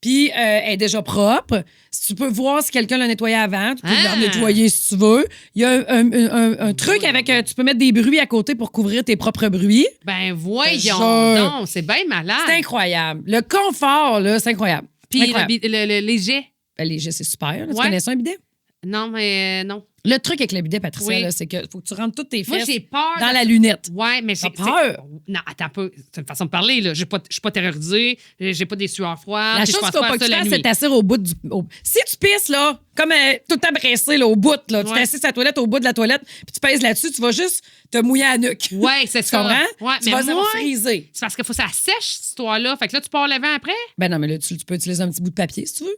B: Puis, elle est déjà propre. Si tu peux voir si quelqu'un l'a nettoyé avant, tu peux
A: Ah.
B: le nettoyer si tu veux. Il y a un truc avec... tu peux mettre des bruits à côté pour couvrir tes propres bruits.
A: Ben voyons
B: Je-
A: donc, c'est bien malade.
B: C'est incroyable. Le confort, là, c'est incroyable.
A: Puis
B: Incroyable.
A: les jets.
B: Ben, les jets, c'est super. là. Tu
A: Ouais.
B: connais ça, un bidet?
A: Non, mais non.
B: Le truc avec le bidet, Patricia,
A: Oui.
B: là, c'est que faut que tu rentres toutes tes
A: Moi,
B: fesses
A: j'ai peur.
B: dans la lunette.
A: Ouais, mais
B: T'as
A: j'ai
B: peur?
A: Non, attends un peu. C'est une façon de parler, là. Je suis pas terrorisée. J'ai pas des sueurs froides.
B: La
A: puis
B: chose
A: je pense
B: qu'il faut
A: pas à
B: pas que
A: ça
B: tu
A: la
B: fasses,
A: nuit.
B: c'est t'asseoir au bout du... Si tu pisses, là, comme tout abressé, là, au bout, là, tu
A: Ouais.
B: t'assises à la toilette, au bout de la toilette, puis tu pèses là-dessus, tu vas juste te mouiller à la nuque.
A: Ouais, c'est
B: Tu
A: ça.
B: comprends?
A: Ouais,
B: Tu
A: mais
B: vas ça va
A: moi,
B: friser.
A: c'est parce qu'il faut que ça sèche, cette histoire-là. Fait que là, tu pars le vent après.
B: Ben non, mais là, tu peux utiliser un petit bout de papier, si tu veux.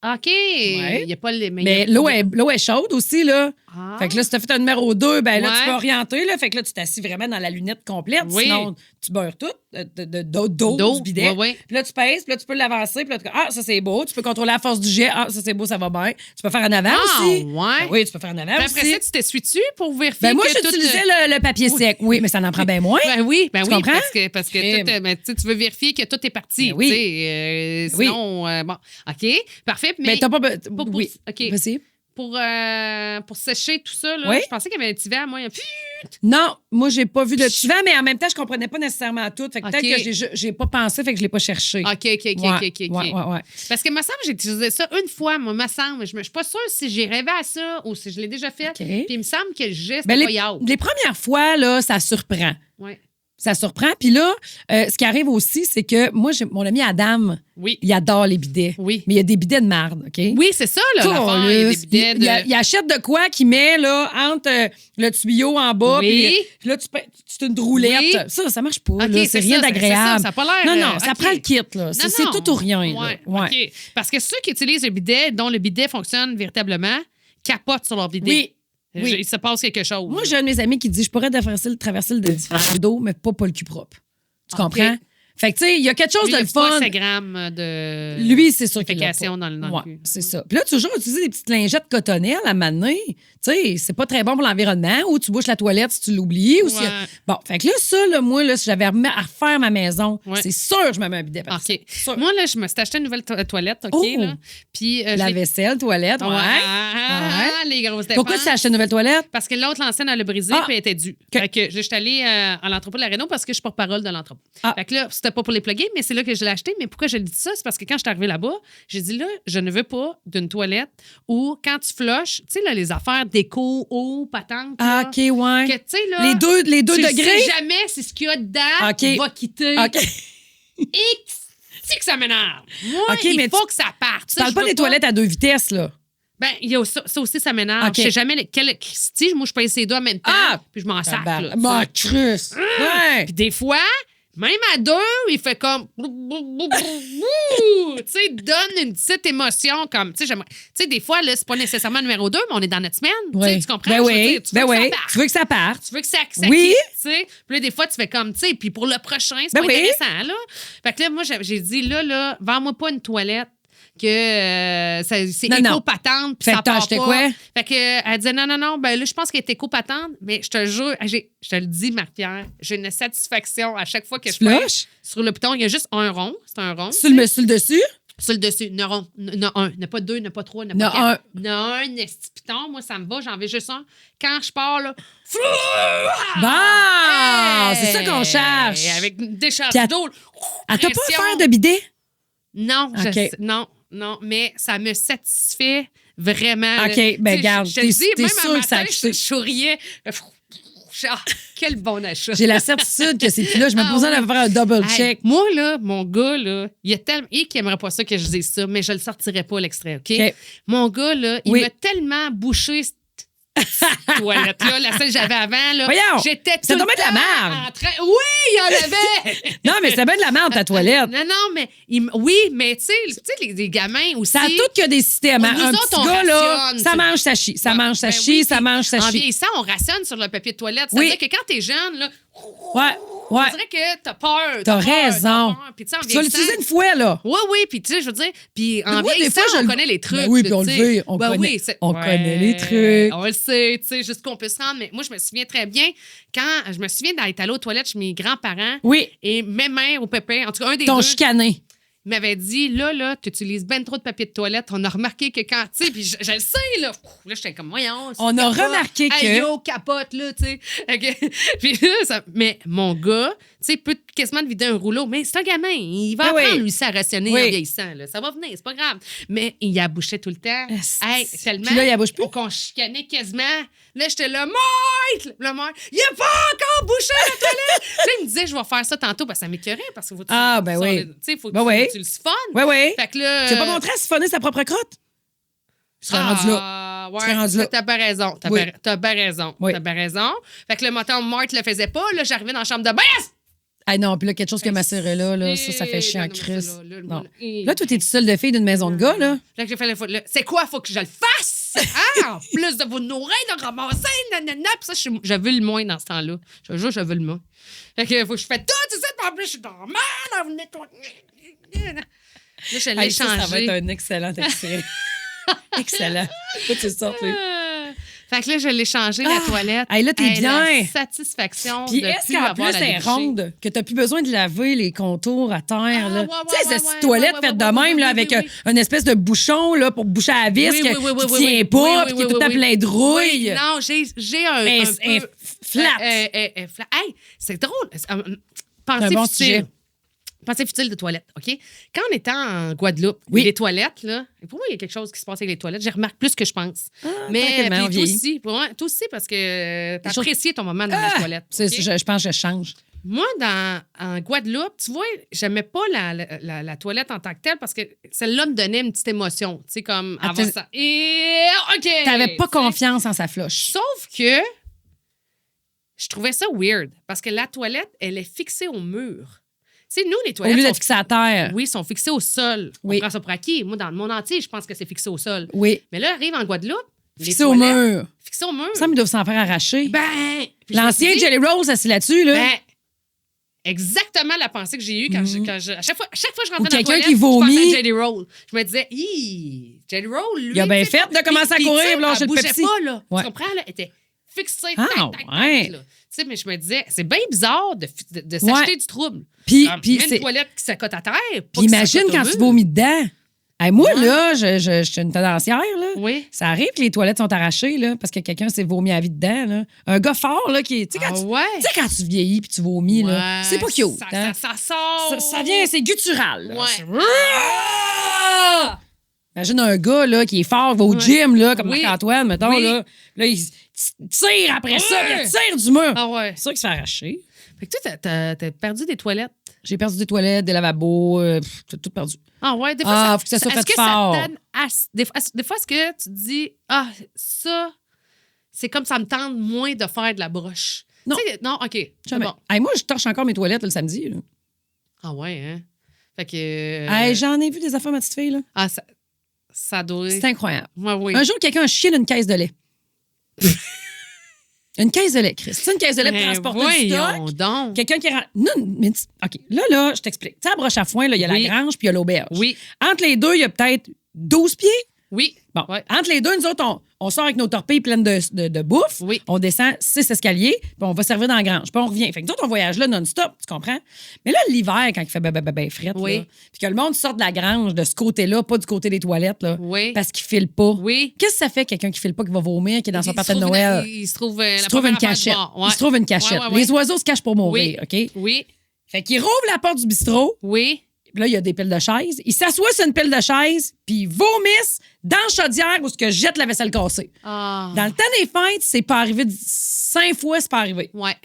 A: OK. Il y a pas les
B: Mais l'eau est chaude aussi, là.
A: Ah.
B: Fait que là, si t'as fait un numéro 2, ben là,
A: Ouais.
B: tu peux orienter, là. Fait que là, tu t'assis vraiment dans la lunette complète.
A: Oui.
B: Sinon, tu beurres tout d'eau du bidet.
A: Ouais, ouais.
B: Puis là, tu pèses, puis là, tu peux l'avancer. Puis là, ah, ça, c'est beau. Tu peux contrôler la force du jet. Ah, ça, c'est beau, ça va bien. Tu peux faire en avant
A: Ah,
B: aussi.
A: ouais.
B: Ben oui, tu peux faire en avant
A: Puis
B: aussi.
A: après ça, tu t'essuies-tu pour vérifier
B: Ben moi,
A: que tout...
B: j'utilisais le papier sec. Oui, mais ça en prend bien moins.
A: Ben oui,
B: Tu comprends?
A: parce que
B: Crime.
A: ben, tu veux vérifier que tout est parti.
B: Ben oui.
A: tu sais,
B: Oui.
A: sinon, bon, OK, parfait. Mais
B: Mais t'as pas...
A: oui. OK.
B: Vas-y.
A: Pour sécher tout ça, là,
B: Oui.
A: je pensais qu'il y avait un petit verre, moi.
B: Non, moi, j'ai pas vu de petit vent, mais en même temps, je comprenais pas nécessairement tout. Fait que peut-être
A: OK.
B: que j'ai pas pensé, fait que je l'ai pas cherché.
A: OK.
B: Ouais, ouais.
A: Parce que, me semble, j'ai utilisé ça une fois, moi, me semble. Je suis pas sûre si j'ai rêvé à ça ou si je l'ai déjà fait.
B: OK.
A: Puis il me semble que le geste
B: Ben,
A: pas yard.
B: les premières fois, là, ça surprend.
A: Ouais.
B: Ça surprend. Puis là, ce qui arrive aussi, c'est que moi, mon ami Adam,
A: Oui.
B: il adore les bidets.
A: Oui.
B: Mais il y a des bidets de marde, OK?
A: Oui, c'est ça, là, l'affaire. Il y a des bidets de...
B: il achète de quoi qu'il met là, entre le tuyau en bas,
A: Oui.
B: puis là, c'est une roulette.
A: Oui.
B: Ça marche pas.
A: OK,
B: là, c'est rien
A: ça,
B: d'agréable.
A: Ça n'a pas l'air...
B: Non, ça
A: OK.
B: prend le kit. Là.
A: Non,
B: C'est
A: non.
B: tout ou rien.
A: Ouais,
B: là. Ouais.
A: OK. Parce que ceux qui utilisent le bidet, dont le bidet fonctionne véritablement, capotent sur leur bidet.
B: Oui. Oui.
A: Il se passe quelque chose.
B: Moi, j'ai un de mes amis qui dit je pourrais traverser le dos, mais pas le cul propre. Tu comprends? Fait que, tu sais, il y a quelque chose
A: Lui,
B: de
A: il y a
B: le fun.
A: 3 grammes de.
B: Lui, c'est sûr qu'il l'a pas.
A: Fécation dans le cul.
B: C'est ça. Puis là, toujours utiliser des petites lingettes cotonnelles à maner. Tu sais, c'est pas très bon pour l'environnement. Ou tu bouches la toilette si tu l'oublies. Ou si...
A: Ouais.
B: Bon, fait que là, ça, là, moi, là, si j'avais à refaire ma maison,
A: Ouais.
B: c'est sûr que je me mets un bidet.
A: OK.
B: Sûr.
A: Moi, là, je me suis acheté une nouvelle toilette, OK?
B: Oh!
A: Là. Puis,
B: La vaisselle, toilette, ouais.
A: Ouais. Les grosses dépenses.
B: Pourquoi tu t'es acheté une nouvelle toilette?
A: Parce que l'autre, l'ancienne, elle a brisé
B: Ah!
A: puis elle était due. Fait que je suis allée à l'entrepôt de la Réno parce que je suis porte-parole de l'entrepôt.
B: Ah.
A: Fait que là, c'était pas pour les plugger, mais c'est là que je l'ai acheté. Mais pourquoi je le dis ça? C'est parce que quand je suis arrivée là-bas, j'ai dit là, je ne veux pas d'une toilette où quand tu flushes, tu sais, là, les affaires d'écho, eau, patente.
B: Ah,
A: là,
B: OK, ouais.
A: que, tu sais, là,
B: Les deux
A: tu
B: degrés?
A: sais jamais c'est ce qu'il y a dedans
B: OK.
A: va quitter.
B: OK.
A: X, c'est que ça m'énerve. Moi,
B: OK,
A: il
B: mais
A: faut que ça parte.
B: Tu parles pas des toilettes à 2 vitesses, là.
A: Ben, il y a ça aussi, ça m'énerve.
B: OK.
A: Je sais jamais quel Christy, moi, je pèse ses doigts en même temps, puis je m'en sac. Là,
B: Ma cruce. Ouais.
A: Puis des fois, même à 2, il fait comme... tu sais, donne une petite émotion comme... Tu sais, des fois, là, c'est pas nécessairement numéro 2, mais on est dans notre semaine.
B: Oui.
A: Tu comprends?
B: Ben
A: Je veux
B: oui.
A: dire, tu
B: Ben
A: veux que
B: oui.
A: ça parte.
B: Tu veux que ça parte.
A: Tu veux que ça
B: Oui.
A: quitte, tu sais. Puis là, des fois, tu fais comme, tu sais, puis pour le prochain, c'est
B: Ben
A: pas
B: oui.
A: intéressant, là. Fait que là, moi, j'ai dit, là, vends-moi pas une toilette que c'est
B: Non, non.
A: éco-patente, puis
B: Fait
A: ça
B: que t'as
A: part
B: acheté
A: pas.
B: quoi?
A: Fait que elle disait, non, ben là, je pense qu'elle est éco-patente, mais je te jure, je te le dis, Marie-Pierre, j'ai une satisfaction à chaque fois que
B: Tu
A: je fais
B: flushes?
A: sur le bouton. Il y a juste un rond, c'est un rond.
B: Sur le dessus?
A: Sur le dessus, il y en a un. Il n'y en a pas 2, il n'y en a pas 3, il n'y en a pas
B: Il y en a
A: 4. Il y en a un, esti piton. Moi, ça me va, j'en veux juste un. Quand je pars, là...
B: Bon! C'est ça qu'on cherche.
A: Avec une décharge
B: Puis
A: d'eau.
B: Elle t'a pas
A: pression.
B: offert de bidet?
A: Non,
B: OK.
A: non, mais ça me satisfait vraiment.
B: OK,
A: là.
B: ben
A: Tu sais,
B: garde,
A: je te le dis,
B: t'es
A: même
B: sûr
A: un
B: que ça a
A: matin,
B: quitté.
A: je souriais. Ah, quel bon achat.
B: J'ai la certitude que c'est plus là. Je me
A: Ah
B: posais
A: oui.
B: de faire un double
A: Hey,
B: check.
A: moi, là, mon gars, là, il y a tellement. Il qui aimerait pas ça que je dise ça, mais je le sortirais pas, l'extrait, OK?
B: OK.
A: Mon gars, là, il
B: Oui.
A: m'a tellement bouché cette toilette-là, la seule que j'avais avant, là.
B: Voyons,
A: J'étais
B: c'est
A: tout
B: tombé
A: le
B: de la
A: temps
B: merde.
A: en train. Oui, il y en avait!
B: Non, mais c'est bien de la merde, ta toilette.
A: Non, mais oui, mais tu sais, les gamins aussi.
B: Ça a tout que des systèmes. hein.
A: Nous
B: Un
A: autres,
B: petit
A: on
B: gars, là,
A: rationne,
B: ça
A: tu-
B: mange, ça chie. Ça mange, ça
A: Ben
B: chie,
A: oui,
B: ça
A: puis
B: mange, ça
A: En
B: chie.
A: vieillissant, on rationne sur le papier de toilette.
B: Oui.
A: C'est-à-dire que quand t'es jeune, là,
B: Ouais,
A: on
B: ouais.
A: dirait que t'as peur.
B: T'as raison.
A: Puis tu sais, en
B: Tu vas
A: vieillissant...
B: l'utiliser une fois, là.
A: Oui, puis tu sais, je veux dire, puis en
B: Moi, des
A: vieillissant,
B: fois,
A: on connaît les trucs.
B: Ben oui,
A: là,
B: puis on le
A: tu sais.
B: veut. On
A: Ben
B: connaît,
A: oui, c'est-
B: on
A: Ouais,
B: connaît les trucs.
A: On le sait, tu sais, jusqu'où on peut se rendre. Mais moi, je me souviens très bien, quand je me souviens d'être allée aux toilettes chez mes grands-parents
B: Oui,
A: et mes mères ou pépin, en tout cas, un des
B: ton
A: deux,
B: chicané.
A: il m'avait dit, là, tu utilises ben trop de papier de toilette. On a remarqué que quand, tu sais, puis je le sais, là. Là, j'étais comme, voyons. c'est
B: On a
A: capote.
B: remarqué que-
A: Hey, yo, capote, là, tu sais. OK. Puis là, mais mon gars, tu sais, peut quasiment te vider un rouleau, mais c'est un gamin. Il va
B: Oui,
A: apprendre,
B: oui.
A: lui, ça à rationner
B: Oui.
A: en vieillissant, là. Ça va venir, c'est pas grave. Mais il a bouché tout le temps.
B: Esti.
A: Hey, tellement.
B: Puis là, il a bouche plus.
A: Qu'on chicanait quasiment. Là, j'étais là, Mike! Le Mike, il a pas encore bouché la toilette! Là, il me disait, je vais faire ça tantôt, parce que ça m'écœurait, parce que faut
B: Ah, ben oui.
A: Tu sais, faut que
B: Ben oui.
A: tu le siphonnes.
B: Oui, oui.
A: Fait que là.
B: Tu n'as pas montré à siphonner sa propre crotte? Je serais rendu là.
A: Ah,
B: Je serais rendu là.
A: T'as bien raison.
B: Oui.
A: T'as bien raison.
B: Oui.
A: T'as bien raison. Fait que le moteur Marthe le faisait pas. Là, j'arrivais dans la chambre de bain.
B: Ah non, puis là, quelque chose que ma sœur est là, ça fait chier en crise. Non. Là, toi, t'es toute seule de fille d'une maison de gars, là.
A: Là, j'ai fait c'est quoi? Faut que je le fasse! Ah! En plus de vous nourrir, de ramasser, nanana. Puis ça, je veux le moins dans ce temps-là. Je te jure, je veux le moins. Fait que faut que je fais tout, tu sais. Puis en plus, je suis dans mal, on nettoie. Là, je l'ai
B: Hey, ça va
A: changé.
B: être un excellent extrait. Excellent. Faut que tu sortes, oui.
A: Fait que là, je l'ai changé, la toilette.
B: Hey, là, t'es
A: La
B: bien.
A: satisfaction
B: Puis
A: de
B: est-ce
A: plus
B: qu'en
A: avoir
B: plus,
A: la
B: elle est
A: déboucher.
B: ronde, que t'as plus besoin de laver les contours à terre, là?
A: ouais,
B: Tu sais,
A: ouais,
B: cette
A: ouais,
B: toilette
A: ouais,
B: faite de
A: ouais,
B: même,
A: ouais,
B: là,
A: oui,
B: avec
A: oui,
B: un espèce de bouchon, là, pour boucher à la vis,
A: Oui,
B: qui
A: oui, oui, oui,
B: tient
A: oui,
B: pas,
A: oui,
B: puis
A: oui,
B: qui est tout
A: oui,
B: à
A: oui.
B: plein de rouille.
A: Oui, non, j'ai un peu...
B: Flat.
A: flat. Hey, c'est drôle.
B: C'est un
A: Pensée
B: bon
A: futile.
B: sujet.
A: Pensée futile de toilette, OK? Quand on était en Guadeloupe,
B: Oui.
A: les toilettes, là, et pour moi, il y a quelque chose qui se passe avec les toilettes. Je remarque plus que je pense. Mais
B: tranquillement, on
A: puis toi
B: vieillit.
A: aussi, pour moi, toi aussi, parce que t'as
B: choses-
A: apprécié ton moment dans les toilettes. OK?
B: Je pense que je change.
A: Moi, en Guadeloupe, tu vois, j'aimais pas la toilette en tant que telle parce que celle-là me donnait une petite émotion. Tu sais, comme
B: Ah,
A: avant
B: t'sais-
A: ça. Et OK!
B: T'avais pas
A: tu sais.
B: confiance en sa floche.
A: Sauf que je trouvais ça weird parce que la toilette, elle est fixée au mur. Tu sais, nous, les
B: Au
A: toilettes.
B: lieu
A: sont-
B: d'être fixé à terre.
A: Oui, sont fixées au sol.
B: Oui.
A: On prend ça pour acquis. Moi, dans le monde entier, je pense que c'est fixé au sol.
B: Oui.
A: Mais là, arrive en Guadeloupe, les
B: Fixé au
A: toilettes.
B: mur.
A: Fixé au mur.
B: Ça, ils doivent s'en faire arracher.
A: Ben, puis je me
B: L'ancien
A: suis dit,
B: Jelly Roll, ça c'est là-dessus, là.
A: ben, exactement la pensée que j'ai eue quand à chaque fois que je rentrais
B: Ou
A: dans la
B: quelqu'un
A: toilette,
B: qui
A: je pensais
B: vomit.
A: à Jelly Roll. Je me disais, Jelly Roll, lui,
B: Il a bien
A: tu sais,
B: fait de commencer à
A: puis,
B: courir,
A: tu sais,
B: lâcher
A: elle
B: le
A: bougeait
B: Pepsi.
A: pas, là.
B: Ouais.
A: Tu comprends, là? Elle était fixée,
B: Ah,
A: tac,
B: ouais.
A: là. Tu sais, mais je me disais, c'est bien bizarre de s'acheter
B: Ouais.
A: du trouble.
B: Puis
A: Mets
B: c'est.
A: une toilette qui s'accote à terre.
B: Puis imagine quand tu vomis dedans. Hey, moi,
A: Ouais.
B: là, je suis une tenancière, là.
A: Oui.
B: Ça arrive que les toilettes sont arrachées, là, parce que quelqu'un s'est vomi à vie dedans, là. Un gars fort, là, qui. Tu sais, quand,
A: ouais.
B: tu sais, quand tu vieillis puis tu vomis, là,
A: Ouais,
B: c'est pas cute. hein.
A: Ça sort.
B: Ça vient, c'est guttural. Là.
A: Ouais.
B: C'est- Ah! Imagine un gars là, qui est fort, va au
A: Ouais.
B: gym, là, comme
A: Oui.
B: Marc-Antoine, mettons,
A: Oui.
B: là il tire après ça,
A: Ouais.
B: puis il tire du mur.
A: Ah ouais.
B: C'est sûr qu'il se fait arracher.
A: Fait que toi, t'as perdu des toilettes.
B: J'ai perdu des toilettes, des lavabos, j'ai tout perdu.
A: Ah ouais, des fois,
B: Ah, faut que ça soit
A: est-ce
B: fait
A: que
B: fort.
A: Ça te donne des fois, est-ce que tu te dis, ça, c'est comme ça me tente moins de faire de la broche?
B: Non.
A: Tu sais, non, OK. c'est
B: Jamais.
A: bon.
B: Hey, moi, je torche encore mes toilettes là, le samedi. Là.
A: Ah ouais, hein? Fait que...
B: Hey, j'en ai vu des affaires, ma petite fille. Là.
A: ah, ça doit...
B: C'est incroyable.
A: Ouais, oui.
B: Un jour, quelqu'un a chié dans une caisse de lait. Une caisse de lait, Chris. C'est une caisse de lait pour
A: Ben,
B: transporter du
A: voyons
B: stock.
A: donc.
B: Quelqu'un qui rentre. Non, mais OK. Là, je t'explique. Tu sais, à broche à foin, il y a
A: Oui.
B: la grange puis il y a l'auberge.
A: Oui,
B: Entre les deux, il y a peut-être 12 pieds.
A: oui.
B: Bon.
A: Ouais.
B: Entre les deux, nous autres, on sort avec nos torpilles pleines de bouffe.
A: Oui.
B: On descend 6 escaliers, puis on va servir dans la grange. Puis on revient. Fait que nous autres, on voyage là non-stop, tu comprends? Mais là, l'hiver, quand il fait ben frette,
A: Oui.
B: là, puis que le monde sort de la grange de ce côté-là, pas du côté des toilettes, là,
A: Oui.
B: parce qu'il file pas.
A: Oui.
B: Qu'est-ce que ça fait, quelqu'un qui file pas, qui va vomir, qui est dans son
A: Il
B: party
A: se
B: de
A: trouve
B: Noël?
A: il se trouve
B: Il
A: la
B: se trouve
A: première
B: une
A: affaire du
B: cachette.
A: bord. Ouais.
B: Il se trouve une cachette.
A: Ouais, ouais, ouais.
B: Les oiseaux se cachent pour mourir,
A: Oui.
B: OK?
A: Oui.
B: Fait qu'il rouvre la porte du bistrot,
A: Oui.
B: puis là, il y a des piles de chaises. Il s'assoit sur une pile de chaises, puis il vomisse dans la chaudière où ce que jette la vaisselle cassée.
A: Ah.
B: Dans le temps des fêtes, c'est pas arrivé 5 fois, c'est pas arrivé.
A: Ouais.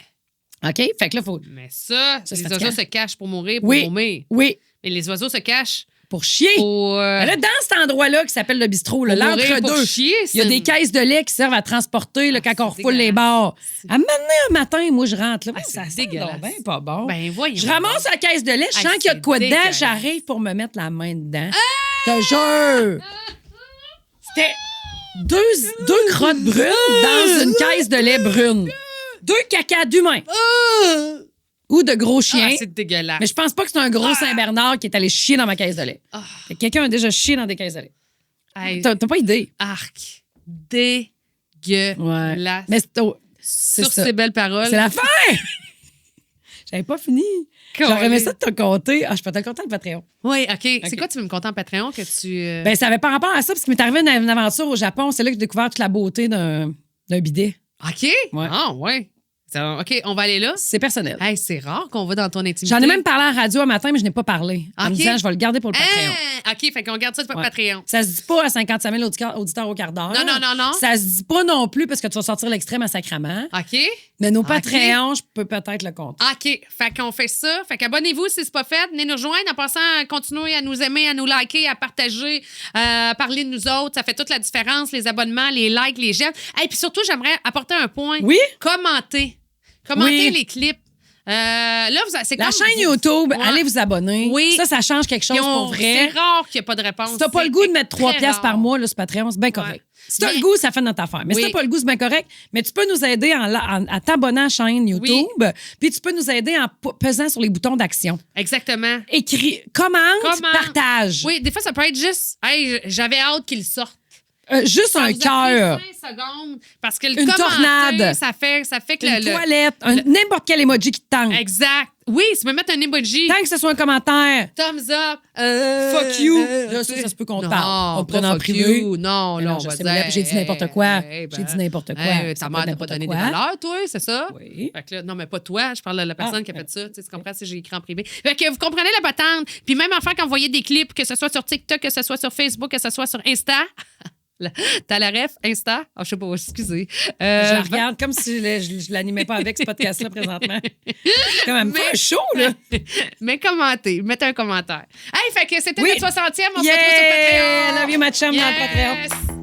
B: OK? Fait que là, faut.
A: Mais ça,
B: Ça,
A: les
B: c'est
A: oiseaux
B: fatigant.
A: se cachent pour mourir, pour
B: Oui.
A: vomir.
B: Oui,
A: Mais les oiseaux se cachent
B: pour chier.
A: pour...
B: Ben là, dans cet endroit-là qui s'appelle le bistrot, là,
A: pour mourir, pour
B: l'entre-deux,
A: chier.
B: il y a des caisses de lait qui servent à transporter là, quand on
A: c'est
B: refoule les
A: dégueulasse.
B: bars. À un moment donné, un matin, moi, je rentre là.
A: Ah,
B: ça
A: c'est
B: sent
A: dégueulasse.
B: donc ben pas bon.
A: Ben, voyons.
B: Je ramasse la caisse de lait, je
A: Ah,
B: sens qu'il y a de quoi
A: c'est
B: dedans,
A: dégueulasse.
B: j'arrive pour me mettre la main dedans. Je te jure! C'était deux crottes brunes dans une caisse de lait brune. 2 cacas d'humains ou de gros chiens.
A: Ah, c'est dégueulasse.
B: Mais je pense pas que c'est un gros Saint-Bernard qui est allé chier dans ma caisse de lait.
A: Ah.
B: Fait que quelqu'un a déjà chié dans des caisses de lait.
A: Hey,
B: T'as pas idée.
A: arc. Dégueulasse.
B: Mais c'est
A: Sur
B: ça.
A: ces belles paroles.
B: C'est la fin! J'avais pas fini. J'aurais aimé ça de te compter. Ah, je peux te le compter le Patreon.
A: Oui, OK. C'est
B: OK.
A: quoi tu veux me compter en Patreon que tu...
B: Ben, ça avait pas rapport à ça, parce qu'il m'est arrivé une aventure au Japon. C'est là que j'ai découvert toute la beauté d'un bidet.
A: OK?
B: Ouais.
A: Ah, ouais. OK, on va aller là.
B: C'est personnel.
A: Hey, c'est rare qu'on va dans ton intimité.
B: J'en ai même parlé à la radio un matin, mais je n'ai pas parlé. En me
A: OK.
B: disant, je vais le garder pour le Patreon.
A: Ah, OK, fait qu'on garde ça pour le
B: Ouais.
A: Patreon.
B: Ça se dit pas à 55 000 auditeurs au quart d'heure.
A: Non.
B: Ça se dit pas non plus parce que tu vas sortir l'extrême à sacrament.
A: OK?
B: Mais nos
A: OK.
B: Patreons, je peux peut-être le compter.
A: OK. Fait qu'on fait ça. Fait qu'abonnez-vous si c'est pas fait. Venez nous rejoindre. En passant, continuez à nous aimer, à nous liker, à partager, à parler de nous autres. Ça fait toute la différence. Les abonnements, les likes, les j'aime. Et puis surtout, j'aimerais apporter un point.
B: Oui?
A: Commentez
B: Oui.
A: les clips. Là, c'est
B: La
A: comme
B: chaîne
A: vous-
B: YouTube,
A: Ouais.
B: allez vous abonner.
A: Oui.
B: Ça change quelque chose
A: Puis
B: pour vrai.
A: C'est rare qu'il n'y ait pas de réponse.
B: Si t'as pas
A: C'est
B: le goût de mettre 3
A: très
B: piastres par
A: rare.
B: mois là, sur Patreon, c'est bien correct.
A: Ouais.
B: Si t'as
A: Mais-
B: le goût, ça fait notre affaire. Mais
A: Oui.
B: si t'as pas le goût, c'est bien correct. Mais tu peux nous aider à t'abonner à la chaîne YouTube. Puis tu peux nous aider en pesant sur les boutons d'action.
A: Exactement.
B: Écris, commente, partage.
A: Oui, des fois, ça peut être juste, hey, j'avais hâte qu'il sorte.
B: Juste
A: Ça
B: un
A: vous a
B: cœur.
A: pris 5 secondes. Parce que le
B: Une
A: commenter,
B: tornade.
A: ça fait que
B: Une toilette, n'importe quel emoji qui te tente.
A: Exact. Oui, tu peux mettre un emoji.
B: Tant que ce soit un commentaire.
A: Thumbs up.
B: Fuck you. Là, ça se peut qu'on te parle. On te prenne en privé.
A: Non,
B: Mais
A: là,
B: non,
A: on
B: je
A: va
B: sais,
A: dire.
B: mais là, j'ai dit n'importe quoi. J'ai dit n'importe quoi.
A: Ta
B: Ça
A: mère
B: peut
A: t'a
B: être
A: pas donné des
B: n'importe quoi.
A: valeurs, toi, c'est ça?
B: Oui.
A: Fait que là, non, mais pas toi, je parle de la personne qui a
B: ouais.
A: fait ça. Tu comprends si j'ai écrit en privé. Fait que vous comprenez la patente. Puis même enfin, quand vous voyez des clips, que ce soit sur TikTok, que ce soit sur Facebook, que ce soit sur Insta. T'as la ref, Insta? Ah, je sais pas, excusez.
B: Je la regarde comme si je l'animais pas avec ce podcast-là présentement. Quand même pas chaud, là.
A: Mais commentez, mettez un commentaire. Hey, fait que c'était
B: Oui.
A: notre 60e. On se
B: Yeah!
A: retrouve sur Patreon.
B: Love you, ma chum, dans le Patreon.
A: Yes!